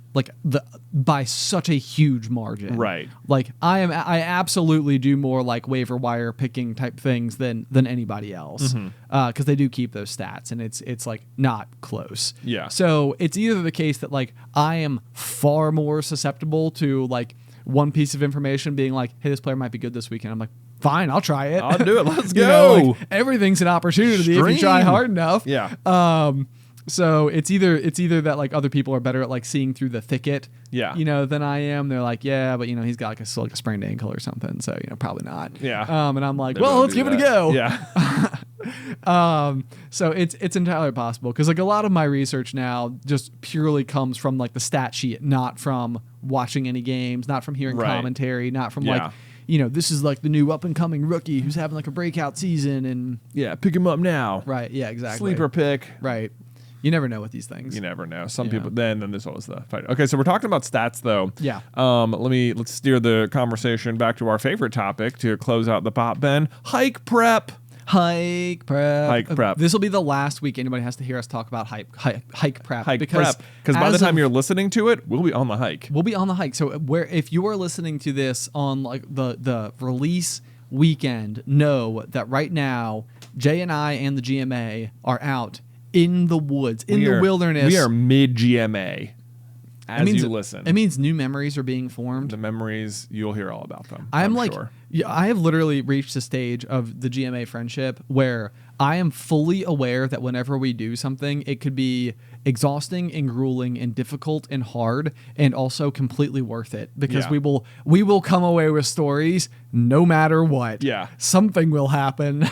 such a huge margin. Right. Like I absolutely do more like waiver wire picking type things than anybody else. Because they do keep those stats and it's like not close. Yeah. So it's either the case that like I am far more susceptible to like one piece of information being like, hey, this player might be good this weekend. I'm like, fine, I'll try it. I'll do it. Let's go. You know, like, everything's an opportunity if you try hard enough. Yeah. So it's either that like other people are better at like seeing through the thicket, yeah, than I am. They're like, yeah, but he's got like a sprained ankle or something, so probably not. Yeah. And I'm like, well, let's give it a go. Yeah. So it's entirely possible because like a lot of my research now just purely comes from like the stat sheet, not from watching any games, not from hearing commentary, not from like. This is like the new up and coming rookie who's having like a breakout season and pick him up now. Right. Yeah, exactly. Sleeper pick. Right. You never know with these things. You never know. Some people then there's always the fight. Okay, so we're talking about stats though. Yeah. Let's steer the conversation back to our favorite topic to close out the pop, Ben. Hike prep. Hike prep. Hike prep. This will be the last week anybody has to hear us talk about hike prep. Because by the time you're listening to it, we'll be on the hike. We'll be on the hike. So if you are listening to this on like the release weekend, know that right now Jay and I and the GMA are out in the woods, in the wilderness. We are mid GMA. You listen, it means new memories are being formed. The memories, you'll hear all about them. I'm like, sure. I have literally reached a stage of the GMA friendship where I am fully aware that whenever we do something, it could be exhausting and grueling and difficult and hard and also completely worth it because we will come away with stories no matter what. Yeah. Something will happen.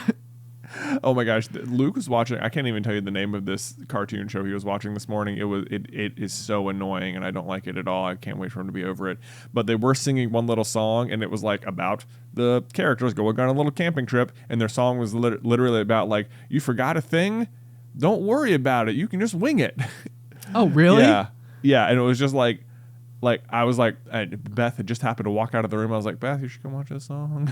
Oh my gosh, Luke was watching. I can't even tell you the name of this cartoon show he was watching this morning. It is so annoying, and I don't like it at all. I can't wait for him to be over it. But they were singing one little song, and it was like about the characters going on a little camping trip, and their song was literally about like, you forgot a thing, don't worry about it, you can just wing it. Oh really? Yeah, and it was just like I was like, Beth had just happened to walk out of the room. I was like, Beth, you should come watch this song.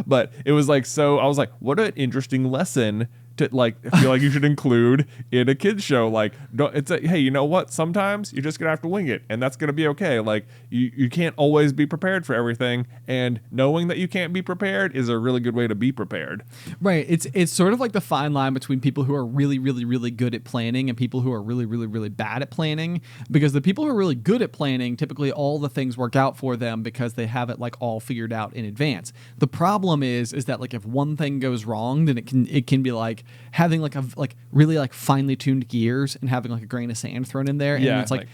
But it was like, so I was like, what an interesting lesson to like, I feel like you should include in a kid's show. Like, hey, you know what? Sometimes you're just gonna have to wing it, and that's gonna be okay. Like, you can't always be prepared for everything, and knowing that you can't be prepared is a really good way to be prepared. Right. It's sort of like the fine line between people who are really, really, really good at planning and people who are really, really, really bad at planning. Because the people who are really good at planning, typically all the things work out for them because they have it like all figured out in advance. The problem is that like if one thing goes wrong, then it can be like having like a really like finely tuned gears and having like a grain of sand thrown in there, and it's like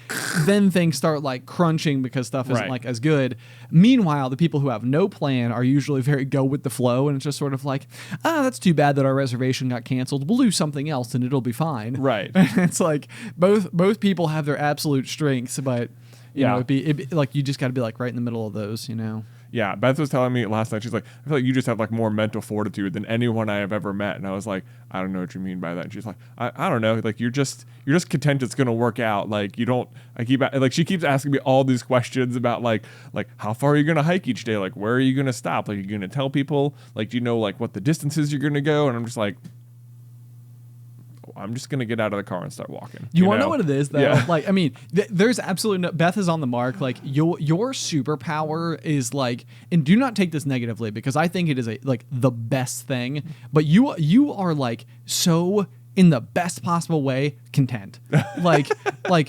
then things start like crunching because stuff isn't like as good. Meanwhile, the people who have no plan are usually very go with the flow, and it's just sort of like, that's too bad that our reservation got canceled. We'll do something else and it'll be fine. Right. And it's like both people have their absolute strengths, but you know, it'd be like you just got to be like right in the middle of those, you know. Yeah, Beth was telling me last night, she's like, I feel like you just have like more mental fortitude than anyone I have ever met. And I was like, I don't know what you mean by that. And she's like, I don't know. Like, you're just content it's going to work out. Like, you don't, she keeps asking me all these questions about like how far are you going to hike each day? Like, where are you going to stop? Like, are you going to tell people? Like, do you know like what the distances you're going to go? And I'm just like, I'm just going to get out of the car and start walking. You want to know what it is, though? Yeah. Like, I mean, there's absolutely no... Beth is on the mark. Like, your superpower is, like... And do not take this negatively, because I think it is, the best thing. But you are, like, so, in the best possible way, content. Like,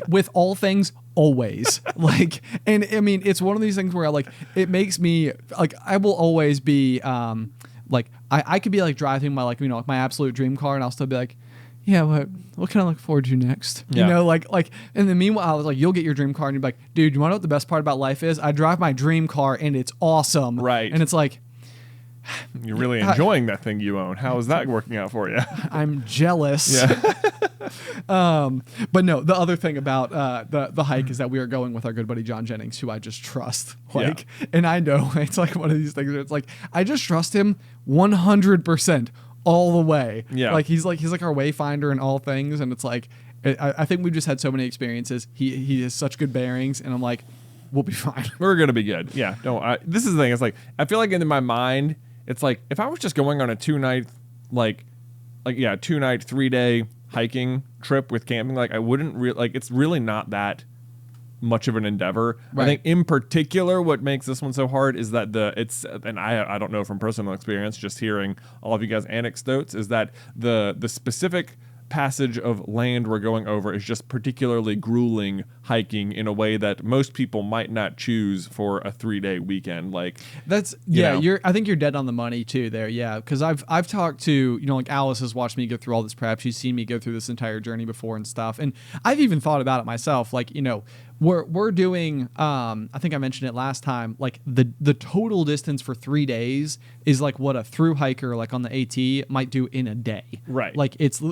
with all things... always. Like, and, I mean, it's one of these things where, like, it makes me... Like, I will always be... I could be, like, driving my, like, you know, like my absolute dream car, and I'll still be like... Yeah, what can I look forward to next? Yeah. You know, like, and then meanwhile, I was like, you'll get your dream car, and you're like, dude, you want to know what the best part about life is? I drive my dream car, and it's awesome. Right. And it's like, you're really enjoying that thing you own. How is that working out for you? I'm jealous. Yeah. But no, the other thing about the hike is that we are going with our good buddy John Jennings, who I just trust. Like, and I know it's like one of these things where it's like I just trust him 100%. All the way. Yeah. Like he's like our wayfinder in all things, and it's like I think we've just had so many experiences. He has such good bearings, and I'm like, we'll be fine. We're gonna be good. Yeah. This is the thing. It's like I feel like in my mind, it's like if I was just going on a 2-night, 2-night, 3-day hiking trip with camping, like I wouldn't it's really not that much of an endeavor. Right. I think in particular what makes this one so hard is that and I don't know from personal experience, just hearing all of you guys' anecdotes, is that the specific passage of land we're going over is just particularly grueling hiking in a way that most people might not choose for a 3-day weekend. Like that's I think you're dead on the money too there. Yeah, because I've talked to like Alice has watched me go through all this prep. She's seen me go through this entire journey before and stuff, and I've even thought about it myself. Like we're doing I think I mentioned it last time, like the total distance for 3 days is like what a through hiker like on the AT might do in a day. Right. Like it's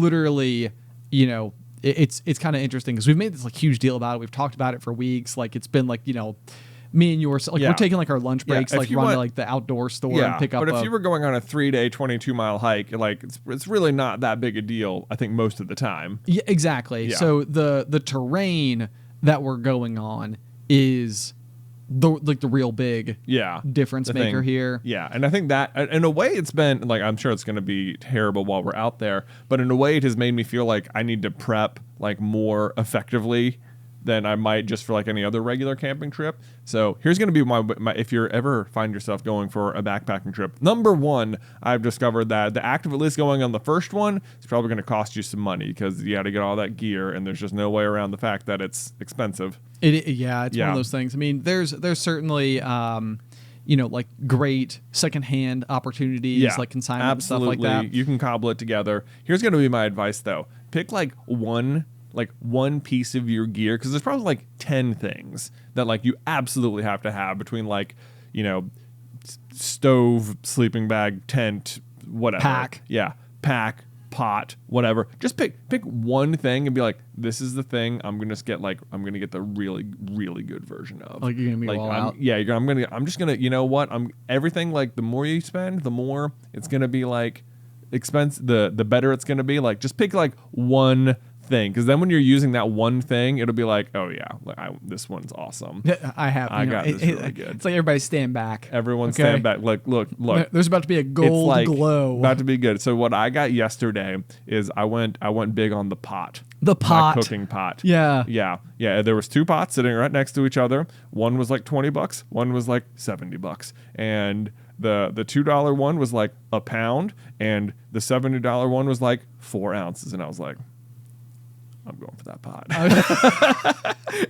literally, it's kind of interesting because we've made this like huge deal about it. We've talked about it for weeks. Like it's been like, me and yours, like we're taking like our lunch breaks, like run to like the outdoor store and pick up. But if you were going on a 3-day, 22-mile hike, like it's really not that big a deal, I think, most of the time. Yeah, exactly. Yeah. So the terrain that we're going on is the real big difference maker here. Yeah, and I think that in a way it's been like, I'm sure it's going to be terrible while we're out there, but in a way it has made me feel like I need to prep like more effectively than I might just for like any other regular camping trip. So here's going to be my if you ever find yourself going for a backpacking trip. Number one, I've discovered that the act of at least going on the first one is probably going to cost you some money because you got to get all that gear, and there's just no way around the fact that it's expensive. It's one of those things. I mean, there's certainly like great secondhand opportunities, like consignment and stuff like that. You can cobble it together. Here's going to be my advice though: pick like one piece of your gear, because there's probably like 10 things that like you absolutely have to have between like stove, sleeping bag, tent, whatever, pack, pot, whatever. Just pick one thing and be like, this is the thing I'm gonna get the really really good version of. Like you're gonna be all out. Yeah, I'm just gonna everything, like the more you spend, the more it's gonna be like expense. The better it's gonna be. Like just pick like one thing, because then when you're using that one thing, it'll be like, oh yeah, this one's awesome. I got this really good. It's like everybody stand back. Everyone stand back. Like look. There's about to be a gold glow. About to be good. So what I got yesterday is I went big on the pot. The pot. My cooking pot. Yeah. There was 2 pots sitting right next to each other. One was like $20. One was like $70. And the $2 one was like a pound, and the $70 one was like 4 ounces. And I was like, I'm going for that pot.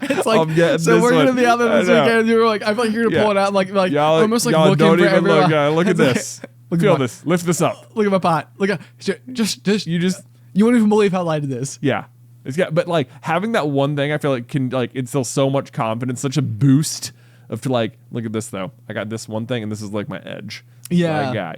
It's like, so we're going to be out there this weekend, and you were like, I feel like you're going to pull it out and like y'all, almost like y'all looking don't for even everyone. Look at this. Feel this. Lift this up. Look at my pot. Look at, you won't even believe how light it is. Yeah. But like having that one thing, I feel like can like instill so much confidence, such a boost to like, look at this though. I got this one thing, and this is like my edge. Yeah.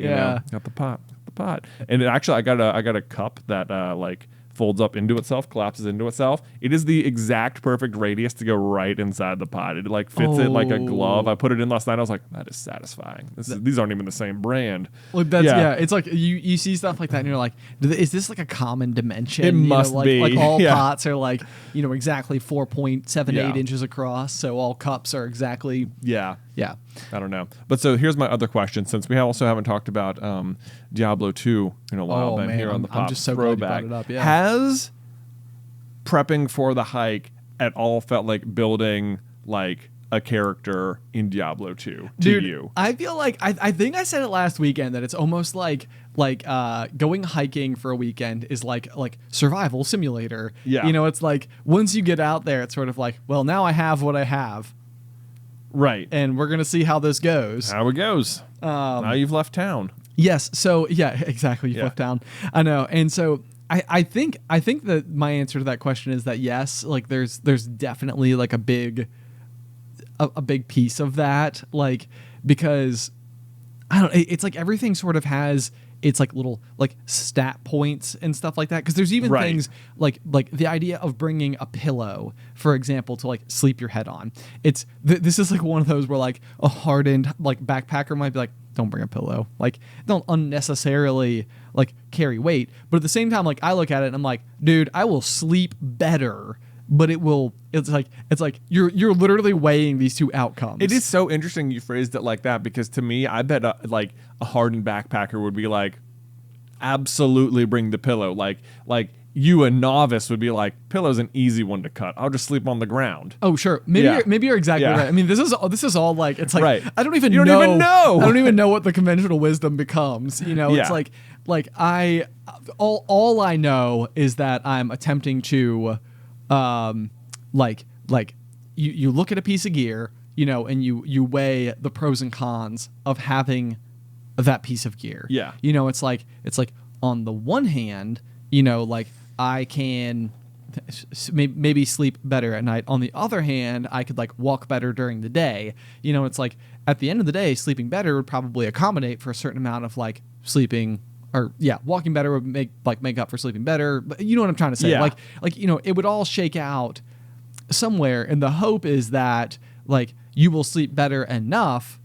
Got the pot. And actually, I got a cup that like folds up into itself, collapses into itself. It is the exact perfect radius to go right inside the pot. It like fits it like a glove. I put it in last night. I was like, that is satisfying. These aren't even the same brand. Look, it's like you see stuff like that and you're like, is this like a common dimension? It must be. Like all pots are like, exactly 4.78 inches across. So all cups are exactly. Yeah. I don't know. But so here's my other question, since we also haven't talked about Diablo 2 in a while, here on the Pop I'm just so throwback. glad you brought it up. Yeah. Has prepping for the hike at all felt like building like a character in Diablo 2 to you? I feel like I think I said it last weekend that it's almost like going hiking for a weekend is like survival simulator. Yeah. It's like once you get out there, it's sort of like, well, now I have what I have. Right. And we're going to see how this goes. How it goes. Now you've left town. Yes. So, yeah, exactly. You've left town. I know. And so I think that my answer to that question is that yes, like there's definitely like a big piece of that, like, because I don't, it's like everything sort of has its like little like stat points and stuff like that, because there's even things like the idea of bringing a pillow, for example, to like sleep your head on. It's this is like one of those where like a hardened like backpacker might be like, don't bring a pillow, like don't unnecessarily like carry weight. But at the same time, like I look at it and I'm like, dude, I will sleep better but it's like you're literally weighing these two outcomes. It is so interesting you phrased it like that, because to me, I bet like a hardened backpacker would be like, absolutely bring the pillow. Like you, a novice, would be like, pillow's an easy one to cut. I'll just sleep on the ground. Oh, sure. Maybe you're exactly right. I mean, this is all like, it's like, right. I don't even know. I don't even know what the conventional wisdom becomes. It's like all I know is that I'm attempting to, like you look at a piece of gear, and you weigh the pros and cons of having that piece of gear. Yeah. It's like on the one hand, like I can maybe sleep better at night. On the other hand, I could like walk better during the day. It's like at the end of the day, sleeping better would probably accommodate for a certain amount of like sleeping, or walking better would make up for sleeping better. But you know what I'm trying to say? Yeah. It would all shake out somewhere, and the hope is that like you will sleep better enough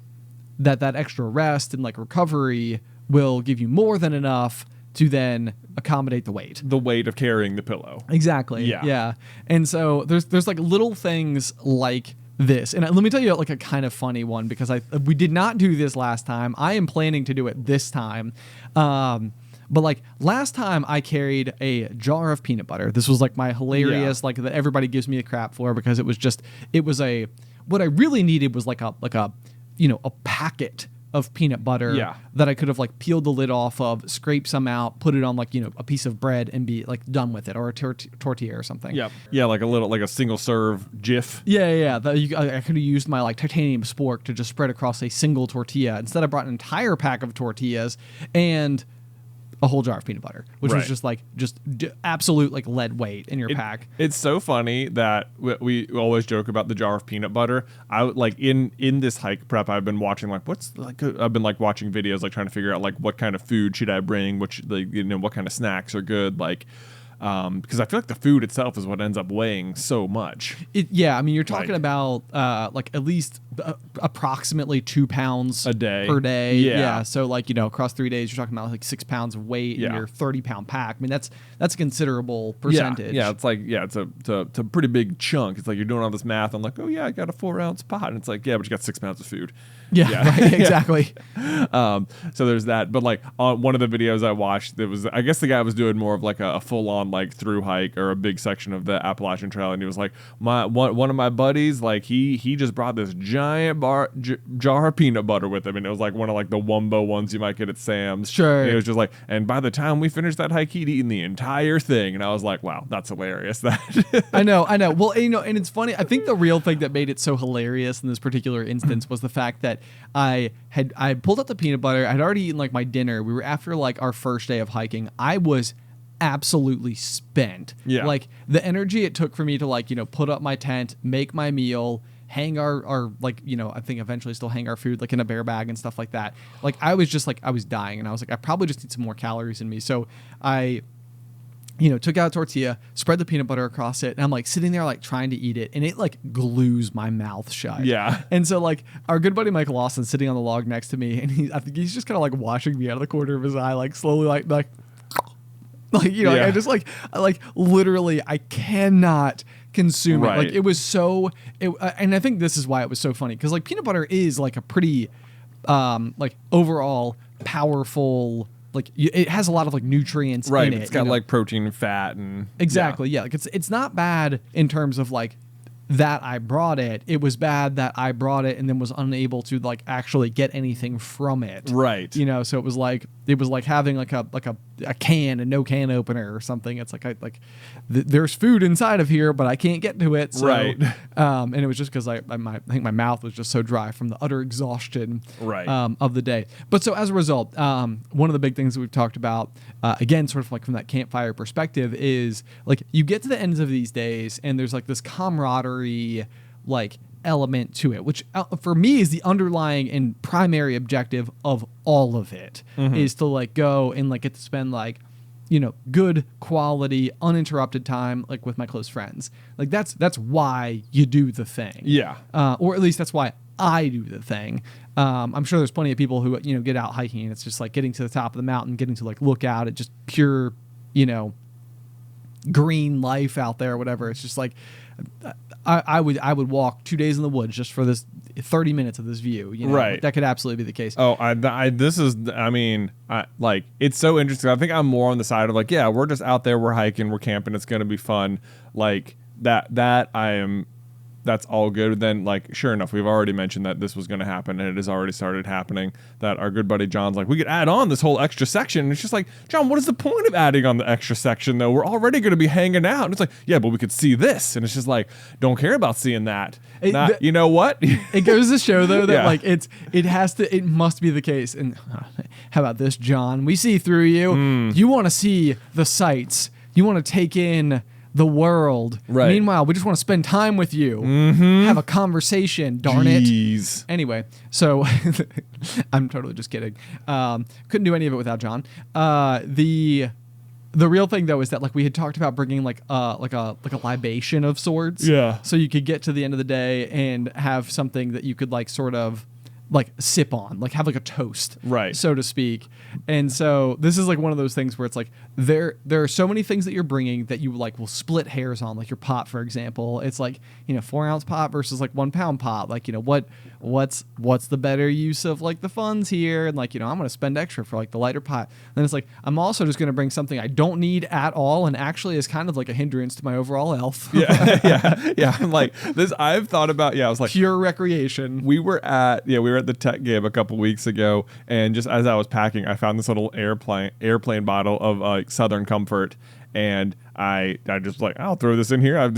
that extra rest and like recovery will give you more than enough to then accommodate the weight of carrying the pillow. Exactly. Yeah. And so there's like little things like this. And let me tell you like a kind of funny one, because we did not do this last time. I am planning to do it this time. But like last time I carried a jar of peanut butter. This was like my hilarious, like that everybody gives me a crap for, because what I really needed was like a packet of peanut butter that I could have like peeled the lid off of, scrape some out, put it on like, a piece of bread and be like done with it, or a tortilla or something. Yeah, like a single serve Jif. Yeah. I could have used my like titanium spork to just spread across a single tortilla. Instead, I brought an entire pack of tortillas and a whole jar of peanut butter, which was just absolute like lead weight in your pack. It's so funny that we always joke about the jar of peanut butter. I like in this hike prep, I've been watching like I've been like watching videos, like trying to figure out like what kind of food should I bring, what kind of snacks are good, like. Because I feel like the food itself is what ends up weighing so much. I mean, you're talking about like at least approximately 2 pounds a day per day. Yeah. So like, across 3 days, you're talking about like 6 pounds of weight in your 30-pound pack. I mean, that's a considerable percentage. Yeah. It's like, it's a pretty big chunk. It's like you're doing all this math. I'm like, oh yeah, I got a 4-ounce pot. And it's like, yeah, but you got 6 pounds of food. Yeah. Right, exactly. So there's that. But like on one of the videos I watched, I guess the guy was doing more of like a full on like through hike or a big section of the Appalachian Trail, and he was like, one of my buddies, like he just brought this giant jar of peanut butter with him, and it was like one of like the Wumbo ones you might get at Sam's. Sure. And it was just like, and by the time we finished that hike, he'd eaten the entire thing, and I was like, wow, that's hilarious. That I know. Well, and it's funny. I think the real thing that made it so hilarious in this particular instance was the fact that I pulled out the peanut butter. I'd already eaten like my dinner. We were after like our first day of hiking. I was absolutely spent. Yeah. Like the energy it took for me to like, put up my tent, make my meal, hang our like, I think eventually still hang our food like in a bear bag and stuff like that. Like I was just like, I was dying, and I was like, I probably just need some more calories in me. So I took out a tortilla, spread the peanut butter across it, and I'm like sitting there like trying to eat it, and it like glues my mouth shut. Yeah. And so like our good buddy Michael Lawson sitting on the log next to me, and I think he's just kind of like watching me out of the corner of his eye, like slowly like I just like literally I cannot consume it. Like it was so and I think this is why it was so funny, because like peanut butter is like a pretty like overall powerful, like it has a lot of like nutrients in it. It's got like protein and fat and exactly. Yeah. Like it's not bad in terms of like that I brought it. It was bad that I brought it and then was unable to like actually get anything from it. Right. So it was like having like a can and no can opener or something. It's like there's food inside of here, but I can't get to it. So, right. And it was just because I think my mouth was just so dry from the utter exhaustion of the day. But so as a result, one of the big things that we've talked about, again, sort of like from that campfire perspective, is like you get to the ends of these days and there's like this camaraderie like element to it, which for me is the underlying and primary objective of all of it, is to like go and like get to spend like good quality uninterrupted time like with my close friends. Like that's why you do the thing. Or at least that's why I do the thing. I'm sure there's plenty of people who get out hiking and it's just like getting to the top of the mountain, getting to like look out at just pure green life out there or whatever. It's just like I would walk 2 days in the woods just for this 30 minutes of this view. You know? Right. That could absolutely be the case. Oh, like, it's so interesting. I think I'm more on the side of like, yeah, we're just out there, we're hiking, we're camping, it's going to be fun. Like that's all good. Then, like, sure enough, we've already mentioned that this was going to happen, and it has already started happening. That our good buddy John's like, we could add on this whole extra section. And it's just like, John, what is the point of adding on the extra section, though? We're already going to be hanging out. And it's like, yeah, but we could see this. And it's just like, don't care about seeing that. You know what? It goes to show, though, that like it must be the case. And how about this, John? We see through you. You want to see the sights. You want to take in the world. Right. Meanwhile, we just want to spend time with you. Have a conversation. Darn it. Anyway, so I'm totally just kidding. Couldn't do any of it without John. The real thing though is that like we had talked about bringing like a libation of sorts. Yeah. So you could get to the end of the day and have something that you could like sort of like sip on, like have like a toast, right, so to speak. And so this is like one of those things where it's like there are so many things that you're bringing that you like will split hairs on, like your pot, for example. It's like, 4-ounce pot versus like 1 pound pot. Like, what's the better use of like the funds here? And like, I'm going to spend extra for like the lighter pot. And then it's like, I'm also just going to bring something I don't need at all. And actually is kind of like a hindrance to my overall health. Yeah. I'm like this. I've thought about, I was like pure recreation. We were at the tech game a couple weeks ago, and just as I was packing, I found this little airplane bottle of Southern Comfort, and I just like, I'll throw this in here. I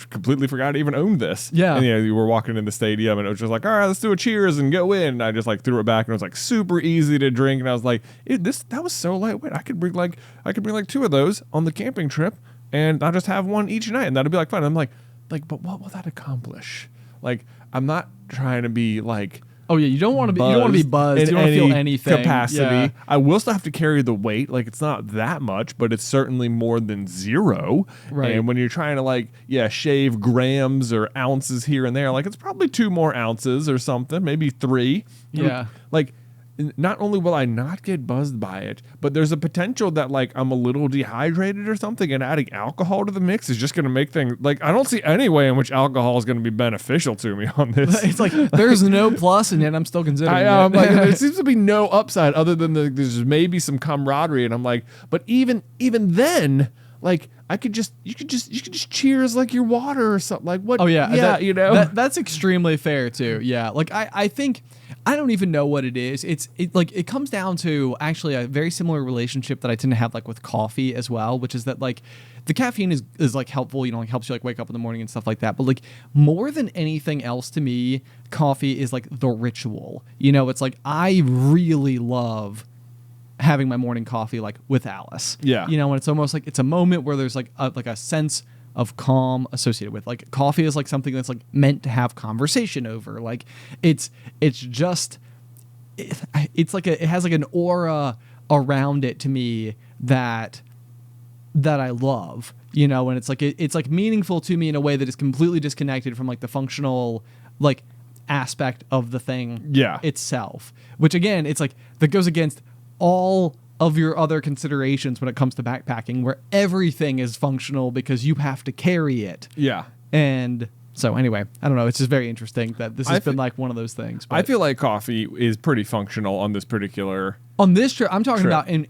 completely forgot I even owned this. Yeah. And you were walking in the stadium, and it was just like, all right, let's do a cheers and go in. And I just like threw it back, and it was like super easy to drink. And I was like, that was so lightweight. I could bring like 2 of those on the camping trip, and I'll just have one each night, and that'd be like fun. I'm like, but what will that accomplish? Like, I'm not trying to be like, oh yeah, you don't want to be buzzed. You don't want to feel anything. Capacity. Yeah. I will still have to carry the weight. Like, it's not that much, but it's certainly more than 0. Right. And when you're trying to shave grams or ounces here and there, like it's probably 2 more ounces or something, maybe 3. Yeah. Like, not only will I not get buzzed by it, but there's a potential that like I'm a little dehydrated or something, and adding alcohol to the mix is just going to make things like I don't see any way in which alcohol is going to be beneficial to me on this. It's like there's no plus, and yet I'm still considering it. Like, there seems to be no upside other than there's maybe some camaraderie, and I'm like, but even then, like you could just cheers like your water or something. Like what? Oh yeah, yeah, that's extremely fair too. Yeah, like I think. I don't even know what it is. It comes down to actually a very similar relationship that I tend to have like with coffee as well, which is that like the caffeine is like helpful, like helps you like wake up in the morning and stuff like that. But like more than anything else to me, coffee is like the ritual. It's like I really love having my morning coffee like with Alice. Yeah. And it's almost like it's a moment where there's like a sense of calm associated with like coffee is like something that's like meant to have conversation over. Like it's like it has like an aura around it to me that I love, and it's like meaningful to me in a way that is completely disconnected from like the functional like aspect of the thing itself, which again, it's like that goes against all of your other considerations when it comes to backpacking, where everything is functional because you have to carry it. Yeah. And so anyway, I don't know. It's just very interesting that this has been like one of those things. But I feel like coffee is pretty functional on this particular. On this trip, I'm talking about in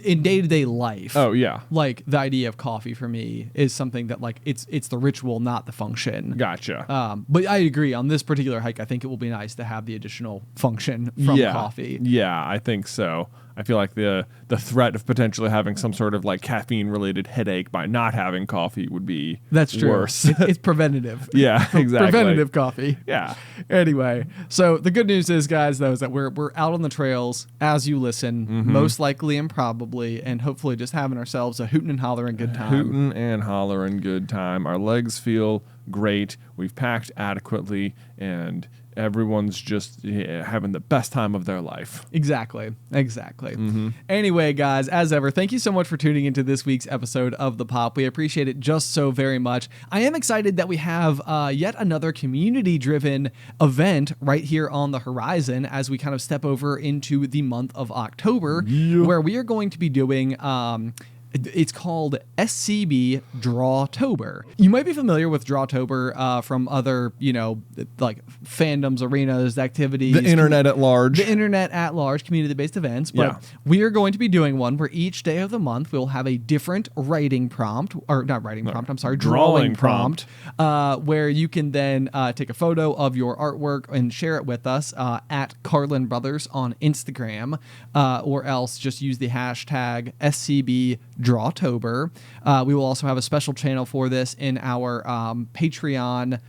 day-to-day life. Oh yeah. Like the idea of coffee for me is something that like it's the ritual, not the function. Gotcha. But I agree on this particular hike. I think it will be nice to have the additional function from coffee. Yeah, I think so. I feel like the threat of potentially having some sort of like caffeine related headache by not having coffee would be worse. It's preventative. Yeah, exactly. Preventative coffee. Yeah. Anyway, so the good news is, guys, though, is that we're out on the trails as you listen, most likely and probably, and hopefully just having ourselves a hootin' and hollering good time. Hootin' and hollering good time. Our legs feel great. We've packed adequately, and everyone's just having the best time of their life. Exactly. Anyway, guys, as ever, thank you so much for tuning into this week's episode of The Pop. We appreciate it just so very much. I am excited that we have yet another community-driven event right here on the horizon as we kind of step over into the month of October, where we are going to be doing It's called SCB Drawtober. You might be familiar with Drawtober from other, like fandoms, arenas, activities. The internet at large. The internet at large, community-based events. But we are going to be doing one where each day of the month we'll have a different drawing prompt, where you can then take a photo of your artwork and share it with us at Carlin Brothers on Instagram, or else just use the hashtag SCB Drawtober. We will also have a special channel for this in our Patreon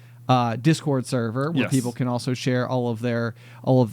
Discord server, where people can also share all of their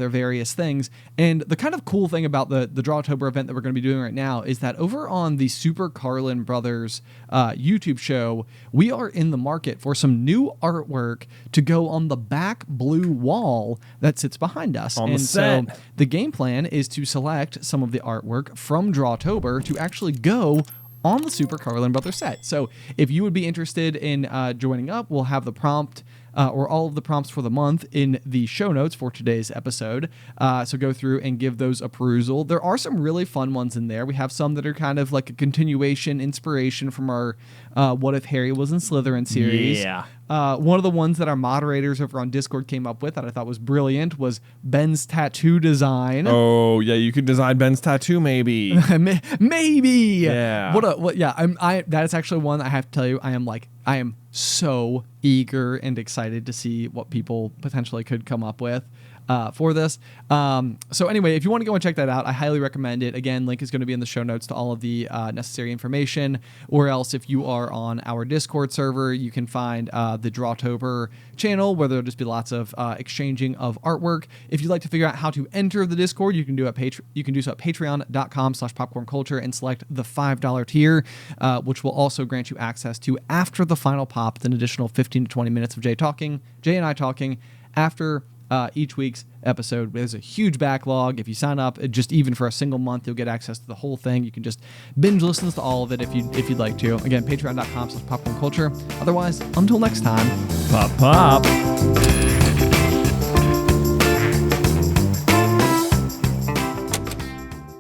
various things. And the kind of cool thing about the Drawtober event that we're going to be doing right now is that over on the Super Carlin Brothers YouTube show, we are in the market for some new artwork to go on the back blue wall that sits behind us. On the set. So the game plan is to select some of the artwork from Drawtober to actually go on the Super Carlin Brothers set. So if you would be interested in joining up, we'll have the prompt or all of the prompts for the month in the show notes for today's episode. So go through and give those a perusal. There are some really fun ones in there. We have some that are kind of like a continuation, inspiration from our What If Harry Was in Slytherin series. Yeah. One of the ones that our moderators over on Discord came up with that I thought was brilliant was Ben's tattoo design. Oh yeah, you could design Ben's tattoo maybe. Maybe. Yeah. That is actually one I have to tell you. I am so eager and excited to see what people potentially could come up with for this. So anyway, if you want to go and check that out, I highly recommend it. Again, link is going to be in the show notes to all of the necessary information, or else if you are on our Discord server, you can find the Drawtober channel where there'll just be lots of exchanging of artwork. If you'd like to figure out how to enter the Discord, you can do so at patreon.com/popcornculture and select the $5 tier, which will also grant you access to, after the final pop, an additional 15 to 20 minutes of Jay and I talking after each week's episode. There's a huge backlog. If you sign up just even for a single month, you'll get access to the whole thing. You can just binge listen to all of it if you'd like to. Again, patreon.com/popcornculture. Otherwise, until next time, Pop.